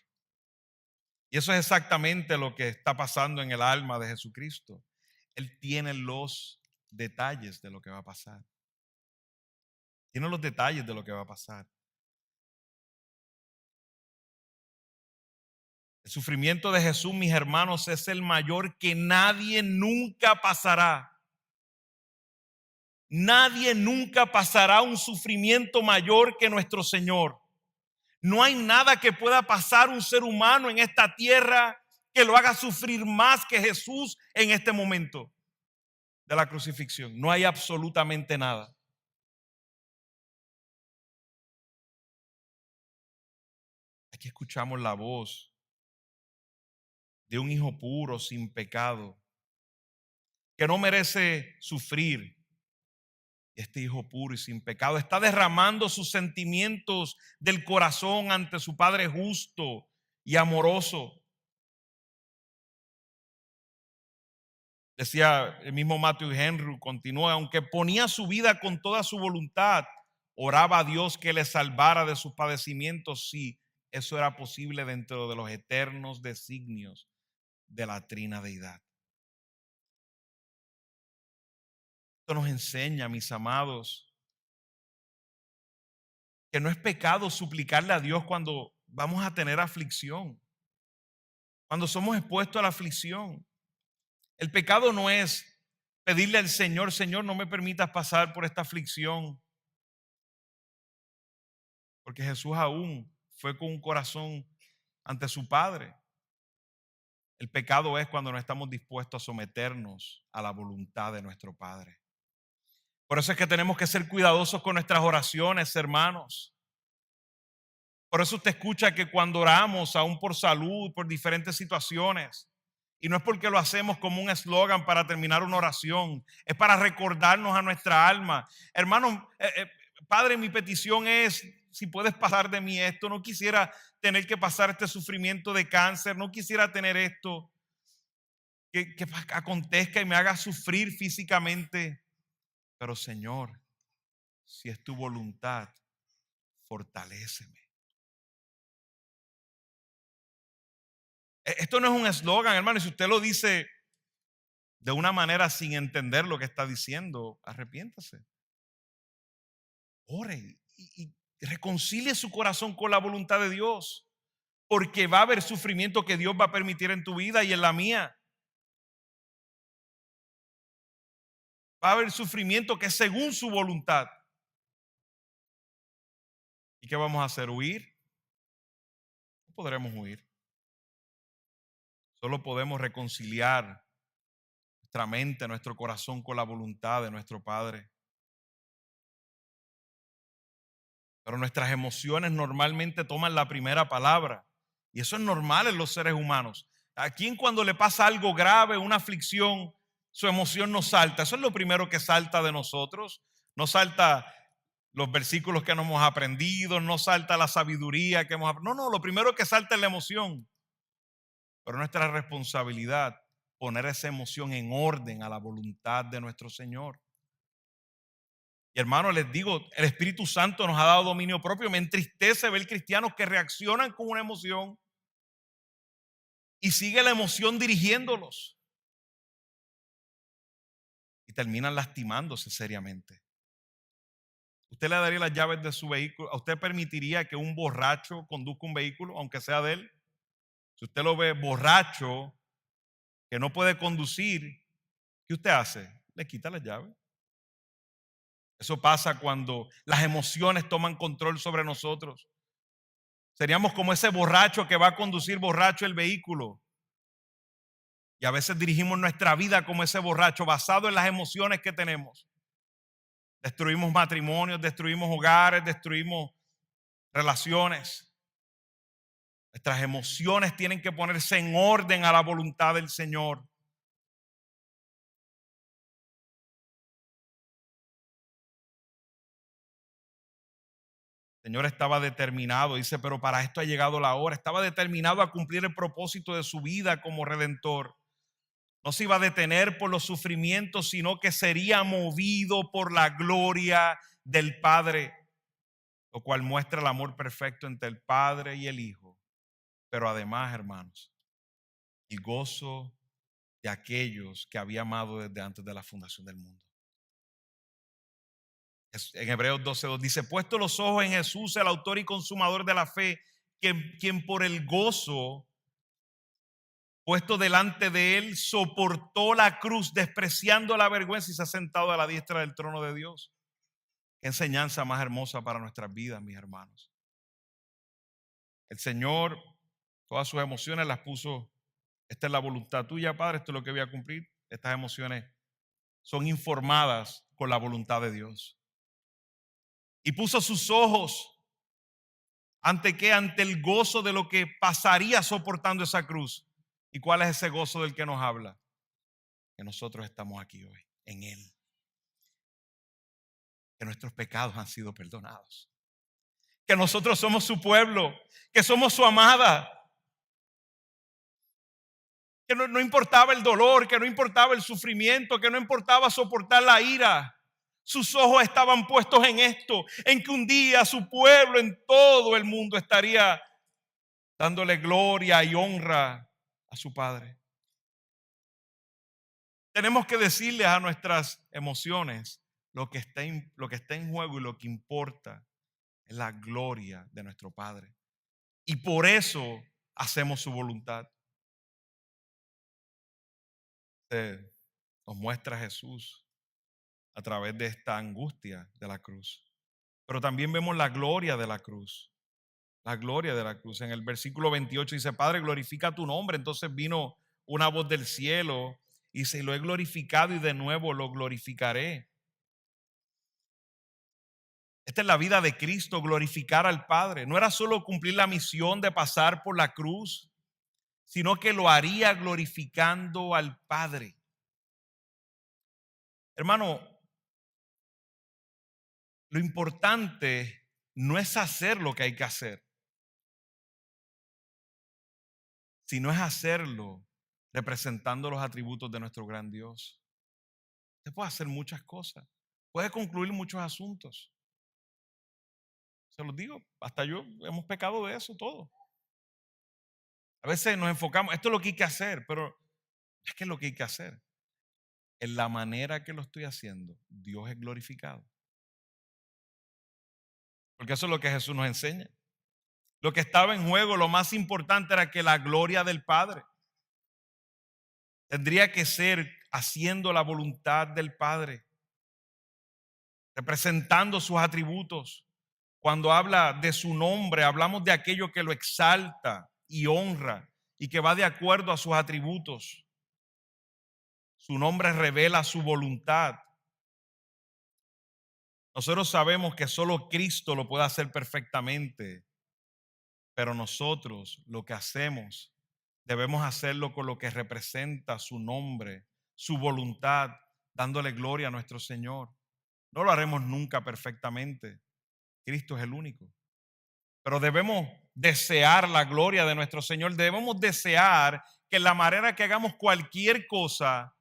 Y eso es exactamente lo que está pasando en el alma de Jesucristo. Él tiene los detalles de lo que va a pasar. Tiene los detalles de lo que va a pasar. El sufrimiento de Jesús, mis hermanos, es el mayor que nadie nunca pasará. Nadie nunca pasará un sufrimiento mayor que nuestro Señor. No hay nada que pueda pasar un ser humano en esta tierra que lo haga sufrir más que Jesús en este momento de la crucifixión. No hay absolutamente nada. Aquí escuchamos la voz de un hijo puro, sin pecado, que no merece sufrir. Este hijo puro y sin pecado está derramando sus sentimientos del corazón ante su Padre justo y amoroso. Decía el mismo Matthew Henry, continúa, aunque ponía su vida con toda su voluntad, oraba a Dios que le salvara de sus padecimientos si eso era posible dentro de los eternos designios de la trina deidad. Esto nos enseña, mis amados, que no es pecado suplicarle a Dios cuando vamos a tener aflicción, cuando somos expuestos a la aflicción. El pecado no es pedirle al Señor, Señor, no me permitas pasar por esta aflicción, porque Jesús aún fue con un corazón ante su Padre. El pecado es cuando no estamos dispuestos a someternos a la voluntad de nuestro Padre. Por eso es que tenemos que ser cuidadosos con nuestras oraciones, hermanos. Por eso usted escucha que cuando oramos, aún por salud, por diferentes situaciones, y no es porque lo hacemos como un eslogan para terminar una oración, es para recordarnos a nuestra alma. Hermano, Padre, mi petición es, si puedes pasar de mí esto, no quisiera tener que pasar este sufrimiento de cáncer, no quisiera tener esto que acontezca y me haga sufrir físicamente, pero Señor, si es tu voluntad, fortaléceme. Esto no es un eslogan, hermano, y si usted lo dice de una manera sin entender lo que está diciendo, arrepiéntase. Ore y reconcilie su corazón con la voluntad de Dios, porque va a haber sufrimiento que Dios va a permitir en tu vida y en la mía. Va a haber sufrimiento que es según su voluntad. ¿Y qué vamos a hacer? ¿Huir? No podremos huir. Solo podemos reconciliar nuestra mente, nuestro corazón con la voluntad de nuestro Padre. Pero nuestras emociones normalmente toman la primera palabra. Y eso es normal en los seres humanos. A quien cuando le pasa algo grave, una aflicción, su emoción no salta. Eso es lo primero que salta de nosotros. No salta los versículos que no hemos aprendido, no salta la sabiduría que hemos aprendido. No, lo primero que salta es la emoción. Pero nuestra responsabilidad poner esa emoción en orden a la voluntad de nuestro Señor. Y hermano, les digo, el Espíritu Santo nos ha dado dominio propio. Me entristece ver cristianos que reaccionan con una emoción y sigue la emoción dirigiéndolos y terminan lastimándose seriamente. ¿Usted le daría las llaves de su vehículo? ¿A usted permitiría que un borracho conduzca un vehículo, aunque sea de él? Si usted lo ve borracho, que no puede conducir, ¿qué usted hace? Le quita las llaves. Eso pasa cuando las emociones toman control sobre nosotros. Seríamos como ese borracho que va a conducir borracho el vehículo. Y a veces dirigimos nuestra vida como ese borracho, basado en las emociones que tenemos. Destruimos matrimonios, destruimos hogares, destruimos relaciones. Nuestras emociones tienen que ponerse en orden a la voluntad del Señor. El Señor estaba determinado, dice, pero para esto ha llegado la hora. Estaba determinado a cumplir el propósito de su vida como redentor. No se iba a detener por los sufrimientos, sino que sería movido por la gloria del Padre, lo cual muestra el amor perfecto entre el Padre y el Hijo. Pero además, hermanos, el gozo de aquellos que había amado desde antes de la fundación del mundo. En Hebreos 12:2 dice, puesto los ojos en Jesús, el autor y consumador de la fe, quien por el gozo puesto delante de él soportó la cruz, despreciando la vergüenza, y se ha sentado a la diestra del trono de Dios. Qué enseñanza más hermosa para nuestras vidas, mis hermanos. El Señor, todas sus emociones las puso. Esta es la voluntad tuya, Padre, esto es lo que voy a cumplir. Estas emociones son informadas con la voluntad de Dios. Y puso sus ojos ante qué, ante el gozo de lo que pasaría soportando esa cruz. ¿Y cuál es ese gozo del que nos habla? Que nosotros estamos aquí hoy, en Él. Que nuestros pecados han sido perdonados. Que nosotros somos su pueblo, que somos su amada. Que no importaba el dolor, que no importaba el sufrimiento, que no importaba soportar la ira. Sus ojos estaban puestos en esto, en que un día su pueblo en todo el mundo estaría dándole gloria y honra a su Padre. Tenemos que decirles a nuestras emociones lo que está en juego, y lo que importa es la gloria de nuestro Padre. Y por eso hacemos su voluntad. Nos muestra Jesús a través de esta angustia de la cruz. Pero también vemos la gloria de la cruz. La gloria de la cruz. En el versículo 28 dice, Padre, glorifica tu nombre. Entonces vino una voz del cielo y dice, lo he glorificado y de nuevo lo glorificaré. Esta es la vida de Cristo, glorificar al Padre. No era solo cumplir la misión de pasar por la cruz, sino que lo haría glorificando al Padre. Hermano, lo importante no es hacer lo que hay que hacer, sino es hacerlo representando los atributos de nuestro gran Dios. Usted puede hacer muchas cosas, puede concluir muchos asuntos. Se los digo, hasta yo hemos pecado de eso todo. A veces nos enfocamos, esto es lo que hay que hacer, pero es que es lo que hay que hacer. En la manera que lo estoy haciendo, Dios es glorificado. Porque eso es lo que Jesús nos enseña. Lo que estaba en juego, lo más importante era que la gloria del Padre tendría que ser haciendo la voluntad del Padre, representando sus atributos. Cuando habla de su nombre, hablamos de aquello que lo exalta y honra y que va de acuerdo a sus atributos. Su nombre revela su voluntad. Nosotros sabemos que solo Cristo lo puede hacer perfectamente, pero nosotros lo que hacemos debemos hacerlo con lo que representa su nombre, su voluntad, dándole gloria a nuestro Señor. No lo haremos nunca perfectamente. Cristo es el único. Pero debemos desear la gloria de nuestro Señor. Debemos desear que en la manera que hagamos cualquier cosa,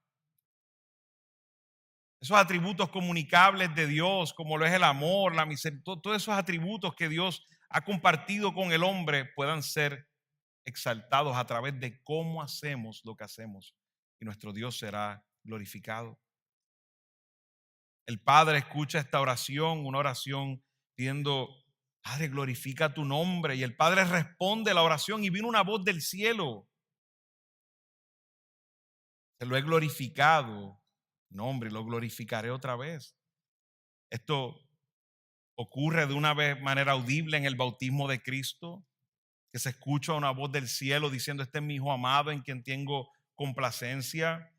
esos atributos comunicables de Dios, como lo es el amor, la misericordia, todos esos atributos que Dios ha compartido con el hombre, puedan ser exaltados a través de cómo hacemos lo que hacemos, y nuestro Dios será glorificado. El Padre escucha esta oración, una oración pidiendo, Padre, glorifica tu nombre, y el Padre responde la oración, y vino una voz del cielo: te lo he glorificado, nombre, lo glorificaré otra vez. Esto ocurre de una manera audible en el bautismo de Cristo, que se escucha una voz del cielo diciendo: este es mi Hijo amado en quien tengo complacencia.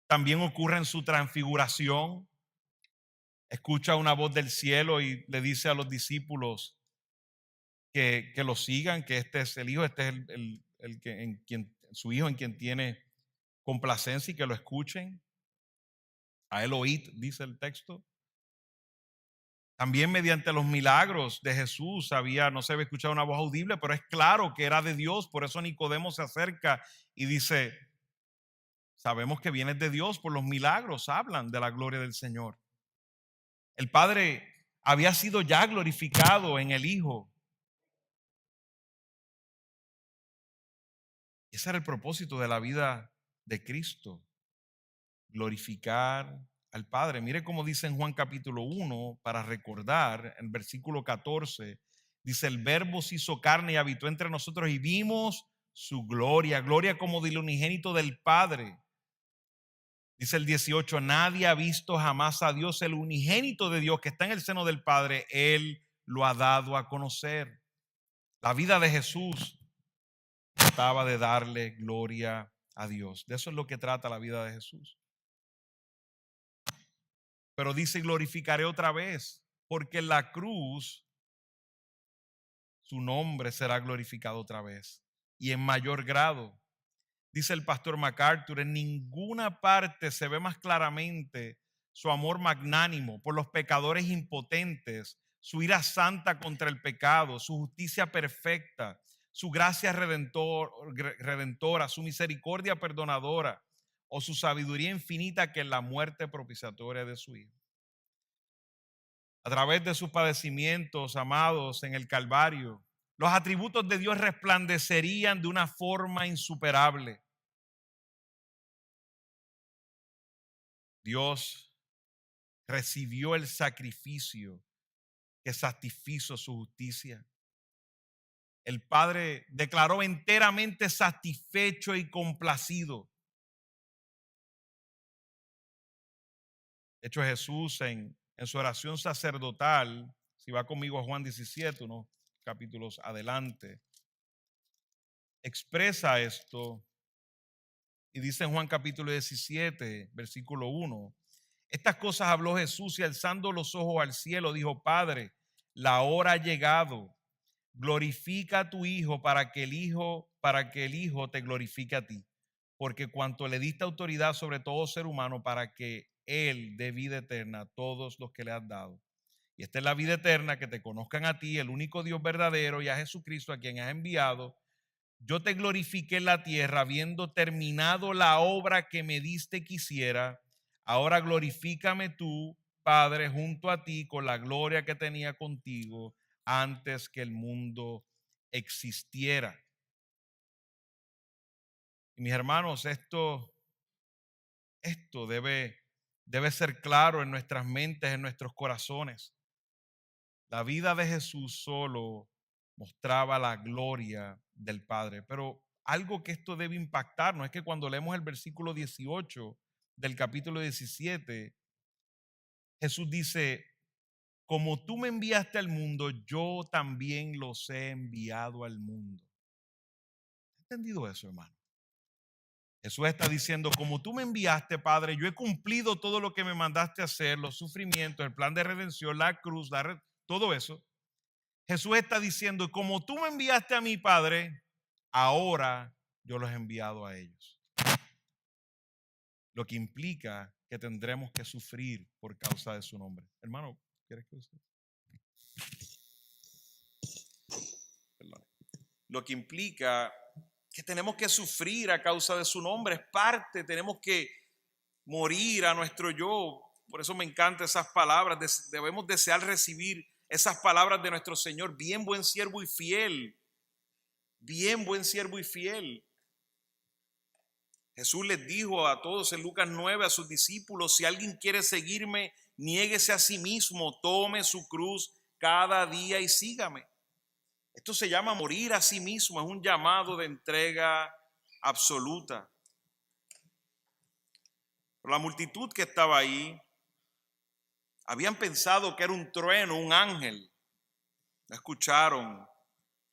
También ocurre en su transfiguración. Escucha una voz del cielo y le dice a los discípulos que lo sigan, que este es el Hijo, este es el que, en quien, su Hijo en quien tiene complacencia, y que lo escuchen. A él oíd, dice el texto. También mediante los milagros de Jesús no se había escuchado una voz audible, pero es claro que era de Dios. Por eso Nicodemo se acerca y dice: sabemos que vienes de Dios, por los milagros hablan de la gloria del Señor. El Padre había sido ya glorificado en el Hijo. Ese era el propósito de la vida de Cristo, glorificar al Padre. Mire cómo dice en Juan capítulo 1, para recordar, en versículo 14, dice: el Verbo se hizo carne y habitó entre nosotros y vimos su gloria, gloria como del unigénito del Padre. Dice el 18: nadie ha visto jamás a Dios, el unigénito de Dios que está en el seno del Padre, Él lo ha dado a conocer. La vida de Jesús trataba de darle gloria a Dios. De eso es lo que trata la vida de Jesús. Pero dice: glorificaré otra vez, porque en la cruz su nombre será glorificado otra vez y en mayor grado. Dice el pastor MacArthur: en ninguna parte se ve más claramente su amor magnánimo por los pecadores impotentes, su ira santa contra el pecado, su justicia perfecta, su gracia redentora, su misericordia perdonadora o su sabiduría infinita, que en la muerte propiciatoria de su Hijo. A través de sus padecimientos, amados, en el Calvario, los atributos de Dios resplandecerían de una forma insuperable. Dios recibió el sacrificio que satisfizo su justicia. El Padre declaró enteramente satisfecho y complacido. De hecho, Jesús en su oración sacerdotal, si va conmigo a Juan 17, unos capítulos adelante, expresa esto y dice en Juan capítulo 17, versículo 1: estas cosas habló Jesús y alzando los ojos al cielo dijo: Padre, la hora ha llegado. Glorifica a tu Hijo para que el Hijo te glorifique a ti, porque cuanto le diste autoridad sobre todo ser humano, para que Él dé vida eterna a todos los que le has dado. Y esta es la vida eterna, que te conozcan a ti, el único Dios verdadero, y a Jesucristo, a quien has enviado. Yo te glorifiqué en la tierra, habiendo terminado la obra que me diste que hiciera. Ahora glorifícame tú, Padre, junto a ti, con la gloria que tenía contigo antes que el mundo existiera. Y mis hermanos, esto debe ser claro en nuestras mentes, en nuestros corazones. La vida de Jesús solo mostraba la gloria del Padre. Pero algo que esto debe impactarnos es que cuando leemos el versículo 18 del capítulo 17, Jesús dice: como tú me enviaste al mundo, yo también los he enviado al mundo. ¿Has entendido eso, hermano? Jesús está diciendo: como tú me enviaste, Padre, yo he cumplido todo lo que me mandaste hacer, los sufrimientos, el plan de redención, la cruz, todo eso. Jesús está diciendo: como tú me enviaste a mi Padre, ahora yo los he enviado a ellos. Lo que implica que tendremos que sufrir por causa de su nombre. Hermano, ¿quieres que usted? Perdón. Lo que implica que tenemos que sufrir a causa de su nombre, es parte, tenemos que morir a nuestro yo. Por eso me encantan esas palabras, debemos desear recibir esas palabras de nuestro Señor: bien buen siervo y fiel, bien buen siervo y fiel. Jesús les dijo a todos en Lucas 9, a sus discípulos: si alguien quiere seguirme, niéguese a sí mismo, tome su cruz cada día y sígame. Esto se llama morir a sí mismo, es un llamado de entrega absoluta. Pero la multitud que estaba ahí Habían pensado que era un trueno, un ángel. No escucharon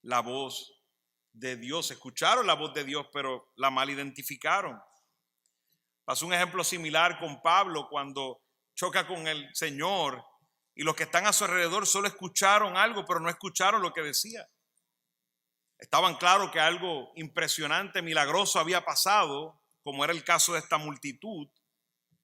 la voz de Dios. Escucharon la voz de Dios, pero la mal identificaron. Pasó un ejemplo similar con Pablo cuando choca con el Señor y los que están a su alrededor solo escucharon algo, pero no escucharon lo que decía. Estaban claros que algo impresionante, milagroso había pasado, como era el caso de esta multitud.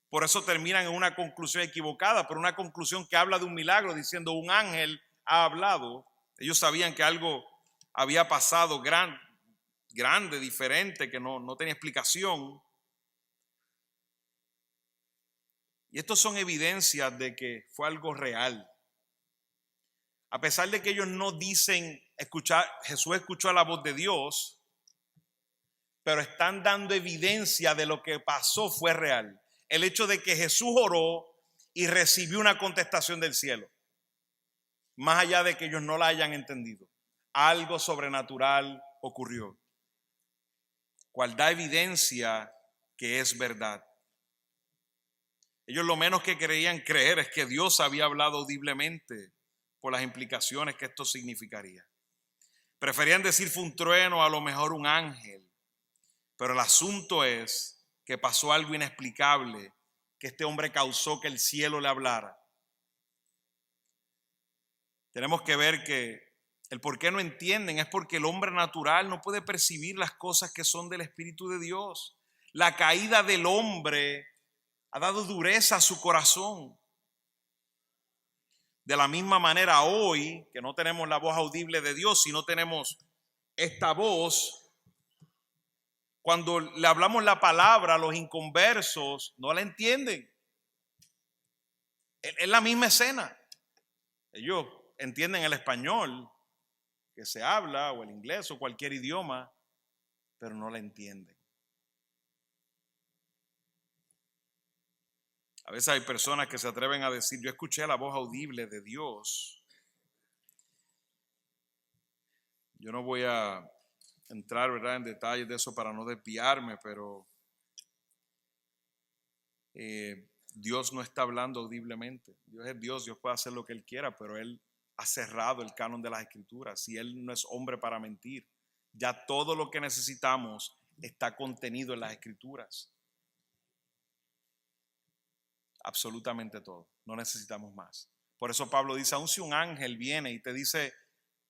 Por eso terminan en una conclusión equivocada, pero una conclusión que habla de un milagro, diciendo un ángel ha hablado. Ellos sabían que algo había pasado grande, diferente, que no tenía explicación. Y estos son evidencias de que fue algo real. A pesar de que ellos no dicen Jesús escuchó la voz de Dios, pero están dando evidencia de lo que pasó fue real. El hecho de que Jesús oró y recibió una contestación del cielo, más allá de que ellos no la hayan entendido, algo sobrenatural ocurrió, cual da evidencia que es verdad. Ellos lo menos que querían creer es que Dios había hablado audiblemente por las implicaciones que esto significaría. Preferían decir fue un trueno, a lo mejor un ángel. Pero el asunto es que pasó algo inexplicable, que este hombre causó que el cielo le hablara. Tenemos que ver que el por qué no entienden es porque el hombre natural no puede percibir las cosas que son del Espíritu de Dios. La caída del hombre ha dado dureza a su corazón. De la misma manera hoy, que no tenemos la voz audible de Dios, sino tenemos esta voz, cuando le hablamos la palabra, los inconversos no la entienden. Es la misma escena. Ellos entienden el español que se habla, o el inglés, o cualquier idioma, pero no la entienden. A veces hay personas que se atreven a decir, yo escuché la voz audible de Dios. Yo no voy a entrar, ¿verdad?, en detalles de eso para no desviarme, pero Dios no está hablando audiblemente. Dios es Dios, Dios puede hacer lo que Él quiera, pero Él ha cerrado el canon de las Escrituras. Y Él no es hombre para mentir. Ya todo lo que necesitamos está contenido en las Escrituras. Absolutamente todo. No necesitamos más. Por eso Pablo dice, aun si un ángel viene y te dice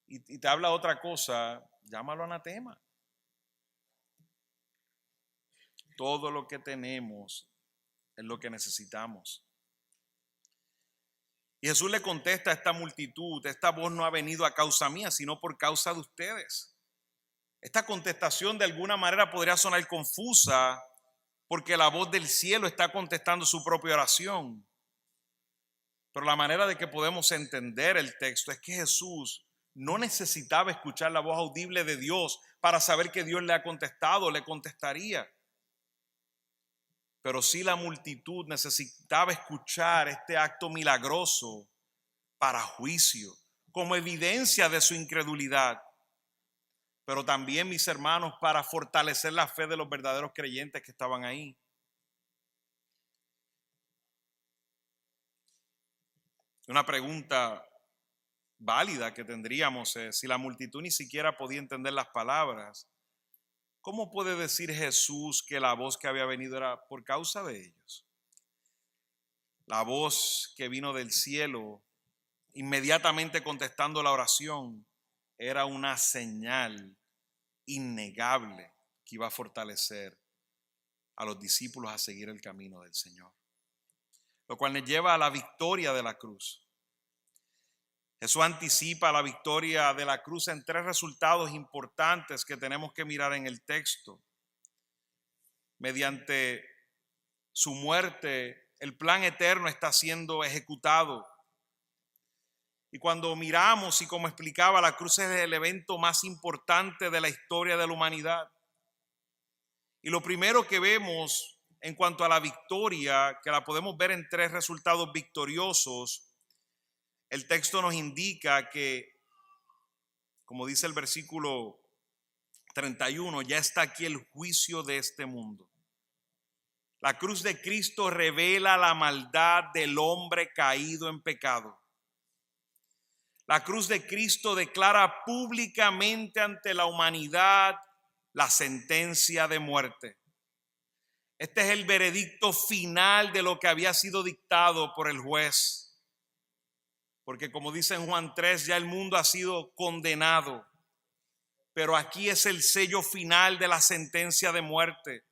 y te habla otra cosa, llámalo anatema. Todo lo que tenemos es lo que necesitamos. Y Jesús le contesta a esta multitud, esta voz no ha venido a causa mía, sino por causa de ustedes. Esta contestación de alguna manera podría sonar confusa porque la voz del cielo está contestando su propia oración. Pero la manera de que podemos entender el texto es que Jesús no necesitaba escuchar la voz audible de Dios para saber que Dios le ha contestado, le contestaría. Pero sí la multitud necesitaba escuchar este acto milagroso para juicio, como evidencia de su incredulidad. Pero también, mis hermanos, para fortalecer la fe de los verdaderos creyentes que estaban ahí. Una pregunta válida que tendríamos es, si la multitud ni siquiera podía entender las palabras, ¿cómo puede decir Jesús que la voz que había venido era por causa de ellos? La voz que vino del cielo, inmediatamente contestando la oración, era una señal innegable que iba a fortalecer a los discípulos a seguir el camino del Señor. Lo cual nos lleva a la victoria de la cruz. Jesús anticipa la victoria de la cruz en tres resultados importantes que tenemos que mirar en el texto. Mediante su muerte, el plan eterno está siendo ejecutado. Y cuando miramos, y como explicaba, la cruz es el evento más importante de la historia de la humanidad. Y lo primero que vemos en cuanto a la victoria, que la podemos ver en tres resultados victoriosos, el texto nos indica que, como dice el versículo 31, ya está aquí el juicio de este mundo. La cruz de Cristo revela la maldad del hombre caído en pecado. La cruz de Cristo declara públicamente ante la humanidad la sentencia de muerte. Este es el veredicto final de lo que había sido dictado por el juez. Porque como dice en Juan 3, ya el mundo ha sido condenado. Pero aquí es el sello final de la sentencia de muerte.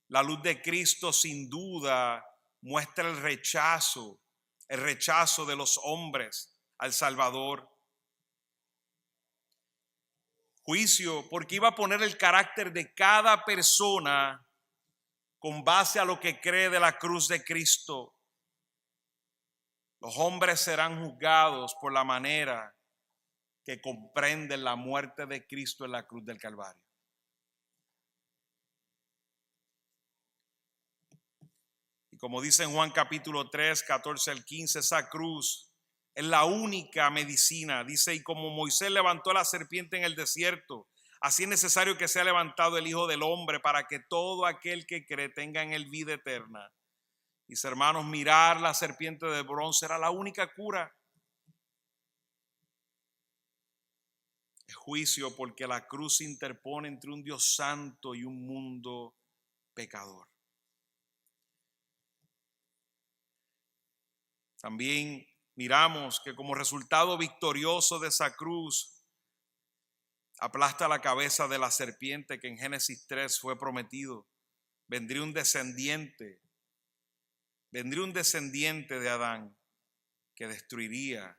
La luz de Cristo sin duda muestra el rechazo de los hombres al Salvador. Juicio, porque iba a poner el carácter de cada persona con base a lo que cree de la cruz de Cristo. Los hombres serán juzgados por la manera que comprenden la muerte de Cristo en la cruz del Calvario. Y como dice en Juan capítulo 3, 14 al 15, esa cruz es la única medicina. Dice, y como Moisés levantó la serpiente en el desierto, así es necesario que sea levantado el Hijo del Hombre para que todo aquel que cree tenga en él vida eterna. Mis hermanos, mirar la serpiente de bronce era la única cura. Es juicio porque la cruz se interpone entre un Dios santo y un mundo pecador. También miramos que como resultado victorioso de esa cruz, aplasta la cabeza de la serpiente que en Génesis 3 fue prometido. Vendría un descendiente de Adán que destruiría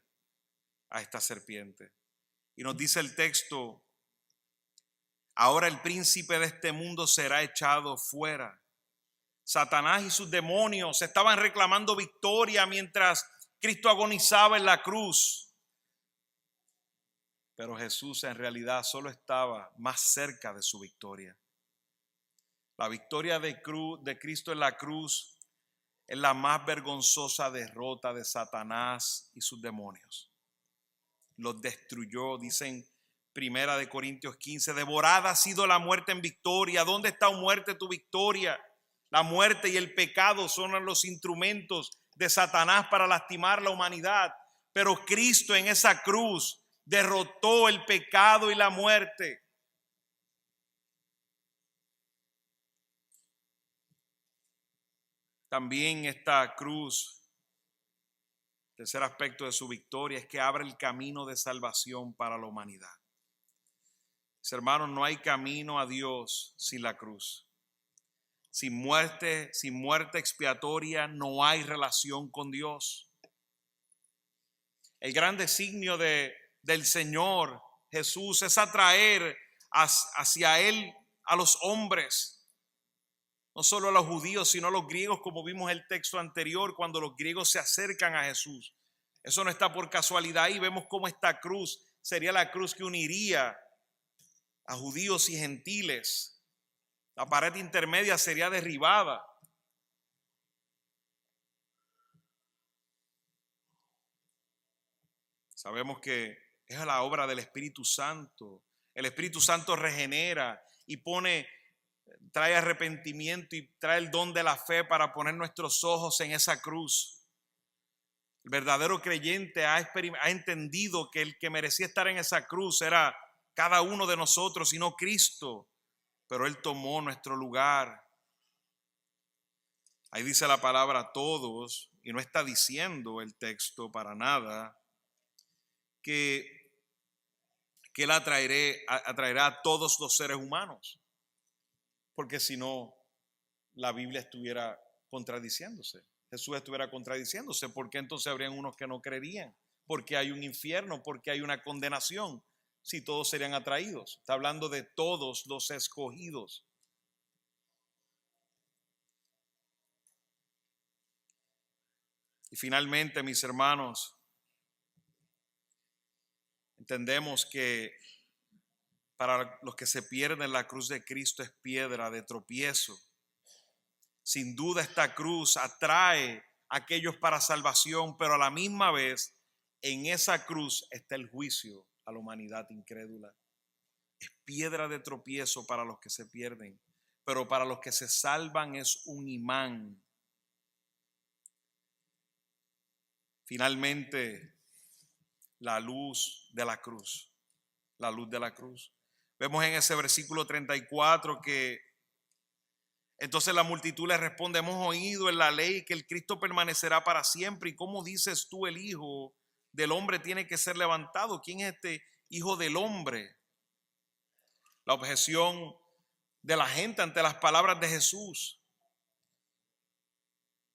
a esta serpiente. Y nos dice el texto, ahora el príncipe de este mundo será echado fuera. Satanás y sus demonios estaban reclamando victoria mientras Cristo agonizaba en la cruz. Pero Jesús en realidad solo estaba más cerca de su victoria. La victoria de Cristo en la cruz es la más vergonzosa derrota de Satanás y sus demonios. Los destruyó, dicen Primera de Corintios 15, devorada ha sido la muerte en victoria. ¿Dónde está, oh muerte, tu victoria? La muerte y el pecado son los instrumentos de Satanás para lastimar la humanidad. Pero Cristo en esa cruz derrotó el pecado y la muerte. También esta cruz, tercer aspecto de su victoria, es que abre el camino de salvación para la humanidad. Mis hermanos, no hay camino a Dios sin la cruz. Sin muerte expiatoria no hay relación con Dios. El gran designio del Señor Jesús es atraer hacia Él a los hombres, no solo a los judíos, sino a los griegos, como vimos el texto anterior, cuando los griegos se acercan a Jesús. Eso no está por casualidad y vemos cómo esta cruz sería la cruz que uniría a judíos y gentiles. La pared intermedia sería derribada. Sabemos que es la obra del Espíritu Santo. El Espíritu Santo regenera y trae arrepentimiento y trae el don de la fe para poner nuestros ojos en esa cruz. El verdadero creyente ha entendido que el que merecía estar en esa cruz era cada uno de nosotros y no Cristo. Pero Él tomó nuestro lugar. Ahí dice la palabra todos, y no está diciendo el texto para nada que Él atraerá a todos los seres humanos, porque si no, la Biblia estuviera contradiciéndose. Jesús estuviera contradiciéndose, porque entonces habrían unos que no creerían, porque hay un infierno, porque hay una condenación. Si todos serían atraídos. Está hablando de todos los escogidos. Y finalmente, mis hermanos, entendemos que para los que se pierden, la cruz de Cristo es piedra de tropiezo. Sin duda esta cruz atrae a aquellos para salvación, pero a la misma vez en esa cruz está el juicio a la humanidad incrédula. Es piedra de tropiezo para los que se pierden, pero para los que se salvan es un imán. Finalmente, la luz de la cruz. La luz de la cruz. Vemos en ese versículo 34 que entonces la multitud le responde: hemos oído en la ley que el Cristo permanecerá para siempre. ¿Y cómo dices tú el Hijo del Hombre tiene que ser levantado? ¿Quién es este Hijo del Hombre? La objeción de la gente ante las palabras de Jesús.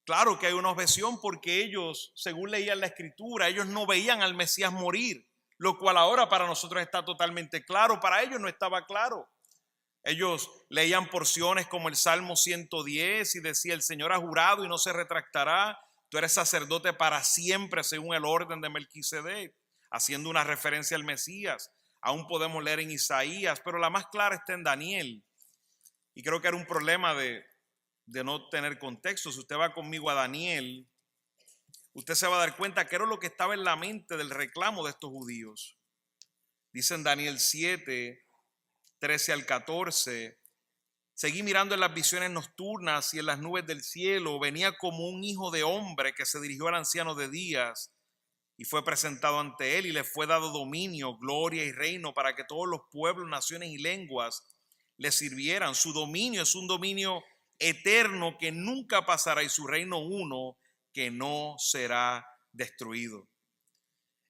Claro que hay una objeción porque ellos, según leían la Escritura, ellos no veían al Mesías morir, lo cual ahora para nosotros está totalmente claro. Para ellos no estaba claro. Ellos leían porciones como el Salmo 110 y decía: el Señor ha jurado y no se retractará, tú eres sacerdote para siempre según el orden de Melquisedec, haciendo una referencia al Mesías. Aún podemos leer en Isaías, pero la más clara está en Daniel. Y creo que era un problema de no tener contexto. Si usted va conmigo a Daniel, usted se va a dar cuenta que era lo que estaba en la mente del reclamo de estos judíos. Dice en Daniel 7, 13 al 14: seguí mirando en las visiones nocturnas y en las nubes del cielo venía como un hijo de hombre que se dirigió al anciano de días y fue presentado ante él, y le fue dado dominio, gloria y reino para que todos los pueblos, naciones y lenguas le sirvieran. Su dominio es un dominio eterno que nunca pasará, y su reino uno que no será destruido.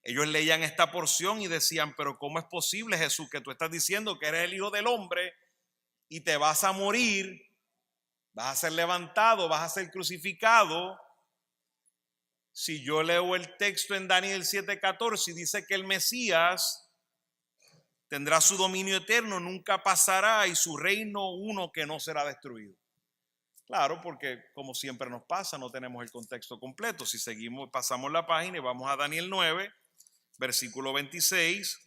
Ellos leían esta porción y decían: pero ¿cómo es posible, Jesús, que tú estás diciendo que eres el Hijo del Hombre y te vas a morir, vas a ser levantado, vas a ser crucificado? Si yo leo el texto en Daniel 7:14 y dice que el Mesías tendrá su dominio eterno, nunca pasará, y su reino uno que no será destruido. Claro, porque como siempre nos pasa, no tenemos el contexto completo. Si seguimos, pasamos la página y vamos a Daniel 9, versículo 26.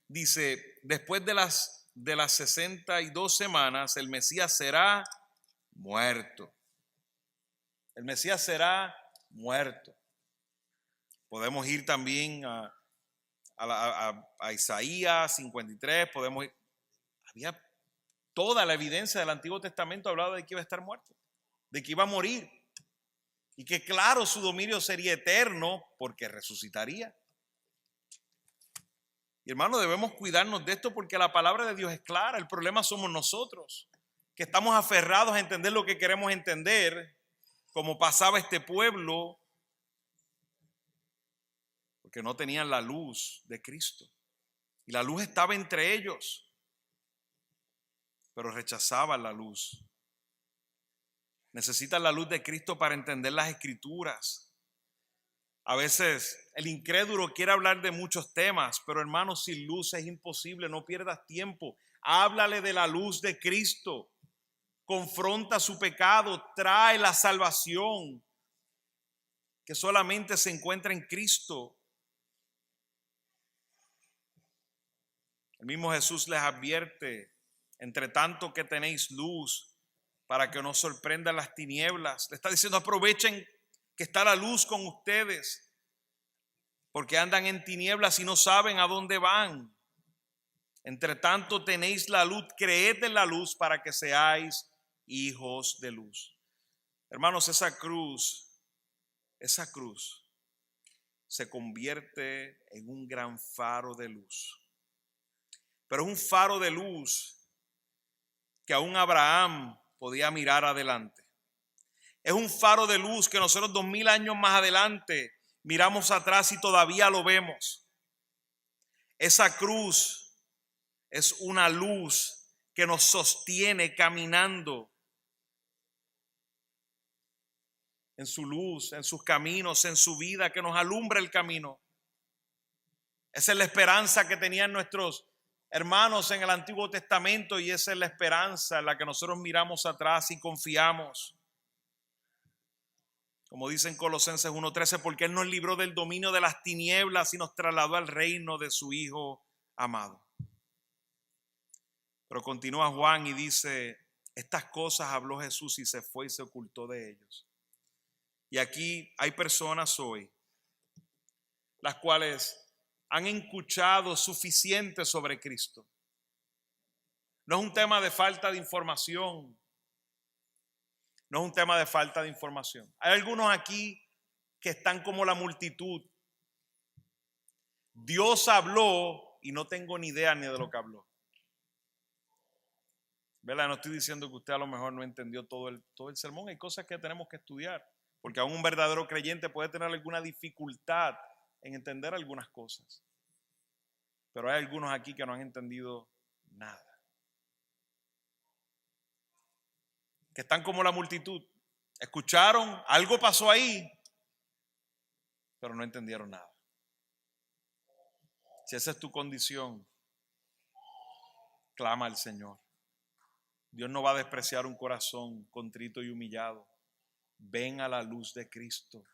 Dice: después de las 62 semanas, el Mesías será muerto. El Mesías será muerto. Podemos ir también a Isaías 53, podemos ir. Había toda la evidencia del Antiguo Testamento hablaba de que iba a estar muerto, de que iba a morir, y que claro, su dominio sería eterno porque resucitaría. Y hermano, debemos cuidarnos de esto porque la palabra de Dios es clara. El problema somos nosotros, que estamos aferrados a entender lo que queremos entender, como pasaba este pueblo, porque no tenían la luz de Cristo. Y la luz estaba entre ellos, pero rechazaban la luz. Necesitan la luz de Cristo para entender las Escrituras. A veces el incrédulo quiere hablar de muchos temas, pero hermano, sin luz es imposible. No pierdas tiempo. Háblale de la luz de Cristo. Confronta su pecado, trae la salvación que solamente se encuentra en Cristo. El mismo Jesús les advierte: entre tanto que tenéis luz, para que no sorprendan las tinieblas. Le está diciendo: aprovechen que está la luz con ustedes, porque andan en tinieblas y no saben a dónde van. Entre tanto tenéis la luz, creed en la luz para que seáis hijos de luz. Hermanos, esa cruz se convierte en un gran faro de luz. Pero es un faro de luz que aún Abraham podía mirar adelante. Es un faro de luz que nosotros 2000 años más adelante miramos atrás y todavía lo vemos. Esa cruz es una luz que nos sostiene caminando en su luz, en sus caminos, en su vida, que nos alumbra el camino. Esa es la esperanza que tenían nuestros hermanos en el Antiguo Testamento, y esa es la esperanza en la que nosotros miramos atrás y confiamos. Como dice en Colosenses 1:13, porque Él nos libró del dominio de las tinieblas y nos trasladó al reino de su Hijo amado. Pero continúa Juan y dice: estas cosas habló Jesús y se fue y se ocultó de ellos. Y aquí hay personas hoy las cuales han escuchado suficiente sobre Cristo. No es un tema de falta de información. No es un tema de falta de información. Hay algunos aquí que están como la multitud. Dios habló y no tengo ni idea ni de lo que habló. ¿Verdad? No estoy diciendo que usted a lo mejor no entendió todo el sermón. Hay cosas que tenemos que estudiar. Porque aún un verdadero creyente puede tener alguna dificultad en entender algunas cosas. Pero hay algunos aquí que no han entendido nada. Que están como la multitud. Escucharon, algo pasó ahí, pero no entendieron nada. Si esa es tu condición, clama al Señor. Dios no va a despreciar un corazón contrito y humillado. Ven a la luz de Cristo.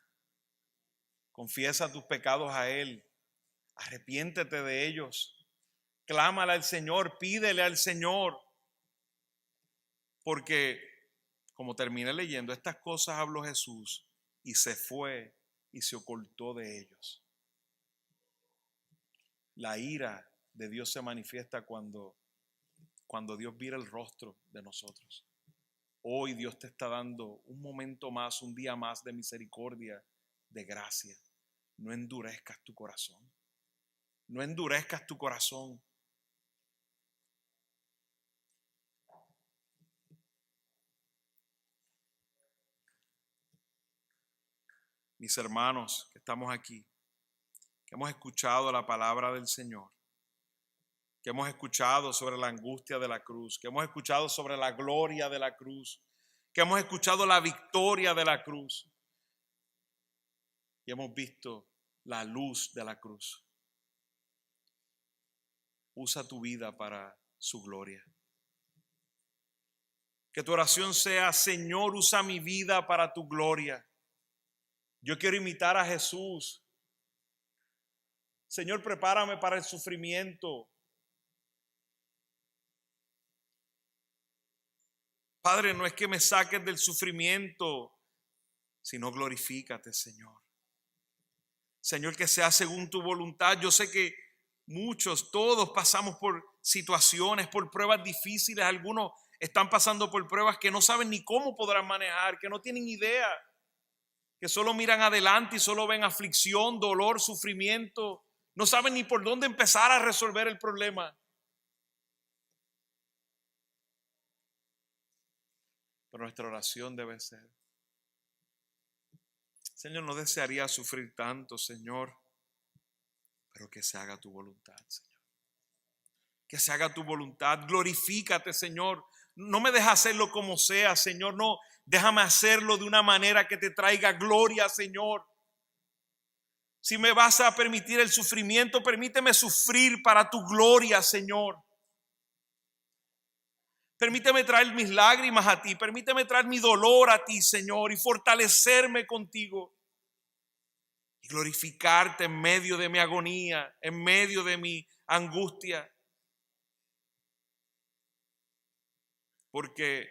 Confiesa tus pecados a Él. Arrepiéntete de ellos. Clámale al Señor, pídele al Señor. Porque, como terminé leyendo, estas cosas habló Jesús y se fue y se ocultó de ellos. La ira de Dios se manifiesta cuando Dios vira el rostro de nosotros. Hoy Dios te está dando un momento más, un día más de misericordia, de gracia. No endurezcas tu corazón. No endurezcas tu corazón. Mis hermanos que estamos aquí, que hemos escuchado la palabra del Señor, que hemos escuchado sobre la angustia de la cruz, que hemos escuchado sobre la gloria de la cruz, que hemos escuchado la victoria de la cruz y hemos visto la luz de la cruz. Usa tu vida para su gloria. Que tu oración sea: Señor, usa mi vida para tu gloria. Yo quiero imitar a Jesús. Señor, prepárame para el sufrimiento. Padre, no es que me saques del sufrimiento, sino glorifícate, Señor. Señor, que sea según tu voluntad. Yo sé que todos pasamos por situaciones, por pruebas difíciles. Algunos están pasando por pruebas que no saben ni cómo podrán manejar, que no tienen idea, que solo miran adelante y solo ven aflicción, dolor, sufrimiento. No saben ni por dónde empezar a resolver el problema. Pero nuestra oración debe ser: Señor, no desearía sufrir tanto, Señor, pero que se haga tu voluntad, Señor. Que se haga tu voluntad. Glorifícate, Señor. No me dejes hacerlo como sea, Señor. No, déjame hacerlo de una manera que te traiga gloria, Señor. Si me vas a permitir el sufrimiento, permíteme sufrir para tu gloria, Señor. Permíteme traer mis lágrimas a ti. Permíteme traer mi dolor a ti, Señor, y fortalecerme contigo. Y glorificarte en medio de mi agonía, en medio de mi angustia. Porque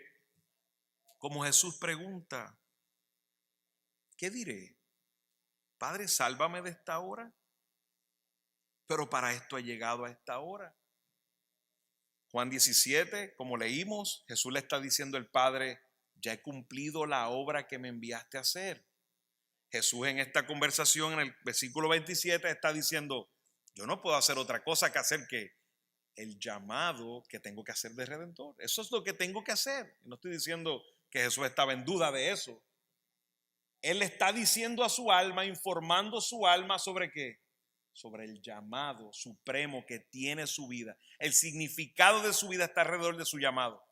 como Jesús pregunta, ¿qué diré? Padre, sálvame de esta hora. Pero para esto he llegado a esta hora. Juan 17, como leímos, Jesús le está diciendo al Padre: ya he cumplido la obra que me enviaste a hacer. Jesús en esta conversación, en el versículo 27, está diciendo: yo no puedo hacer otra cosa que hacer que el llamado que tengo que hacer de Redentor. Eso es lo que tengo que hacer. No estoy diciendo que Jesús estaba en duda de eso. Él le está diciendo a su alma, informando su alma sobre qué, sobre el llamado supremo que tiene su vida. El significado de su vida está alrededor de su llamado.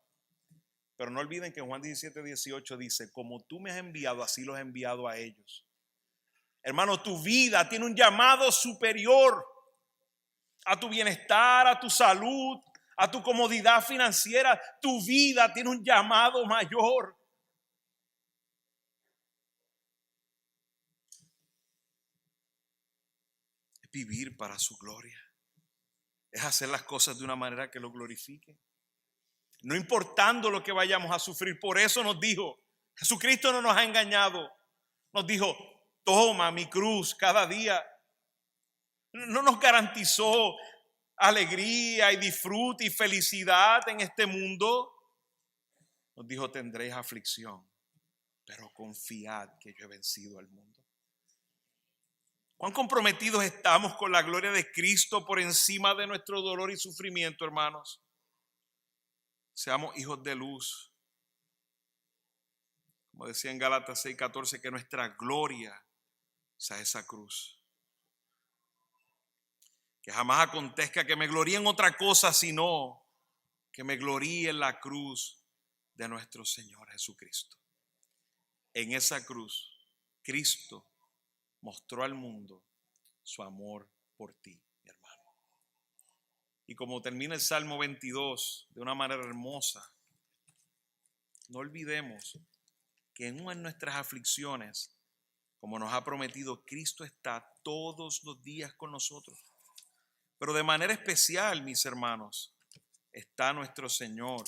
Pero no olviden que en Juan 17, 18 dice: como tú me has enviado, así los he enviado a ellos. Hermano, tu vida tiene un llamado superior a tu bienestar, a tu salud, a tu comodidad financiera. Tu vida tiene un llamado mayor. Es vivir para su gloria. Es hacer las cosas de una manera que lo glorifique. No importando lo que vayamos a sufrir. Por eso nos dijo, Jesucristo no nos ha engañado. Nos dijo: toma mi cruz cada día. No nos garantizó alegría y disfrute y felicidad en este mundo, nos dijo: tendréis aflicción, pero confiad que yo he vencido al mundo. ¿Cuán comprometidos estamos con la gloria de Cristo por encima de nuestro dolor y sufrimiento, hermanos? Seamos hijos de luz. Como decía en Gálatas 6:14, que nuestra gloria sea esa cruz. Que jamás acontezca que me gloríe en otra cosa, sino que me gloríe en la cruz de nuestro Señor Jesucristo. En esa cruz, Cristo mostró al mundo su amor por ti, mi hermano. Y como termina el Salmo 22 de una manera hermosa, no olvidemos que en una de nuestras aflicciones, como nos ha prometido, Cristo está todos los días con nosotros. Pero de manera especial, mis hermanos, está nuestro Señor.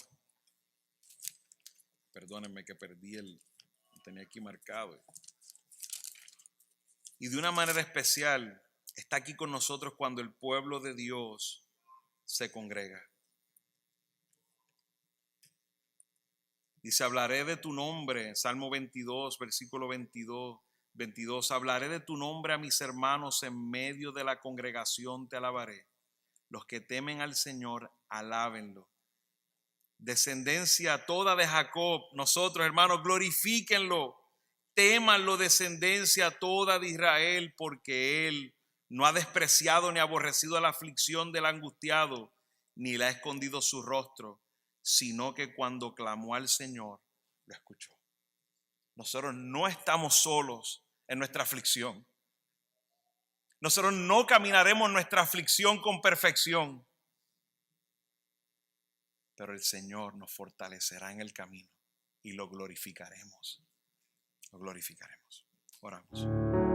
Perdónenme que lo tenía aquí marcado. Y de una manera especial está aquí con nosotros cuando el pueblo de Dios se congrega. Dice: hablaré de tu nombre, Salmo 22, versículo 22, hablaré de tu nombre a mis hermanos, en medio de la congregación te alabaré. Los que temen al Señor, alábenlo. Descendencia toda de Jacob, nosotros, hermanos, glorifíquenlo. Témanlo, descendencia toda de Israel, porque Él no ha despreciado ni aborrecido la aflicción del angustiado, ni le ha escondido su rostro, sino que cuando clamó al Señor, lo escuchó. Nosotros no estamos solos en nuestra aflicción. Nosotros no caminaremos nuestra aflicción con perfección, pero el Señor nos fortalecerá en el camino y lo glorificaremos. Lo glorificaremos. Oramos.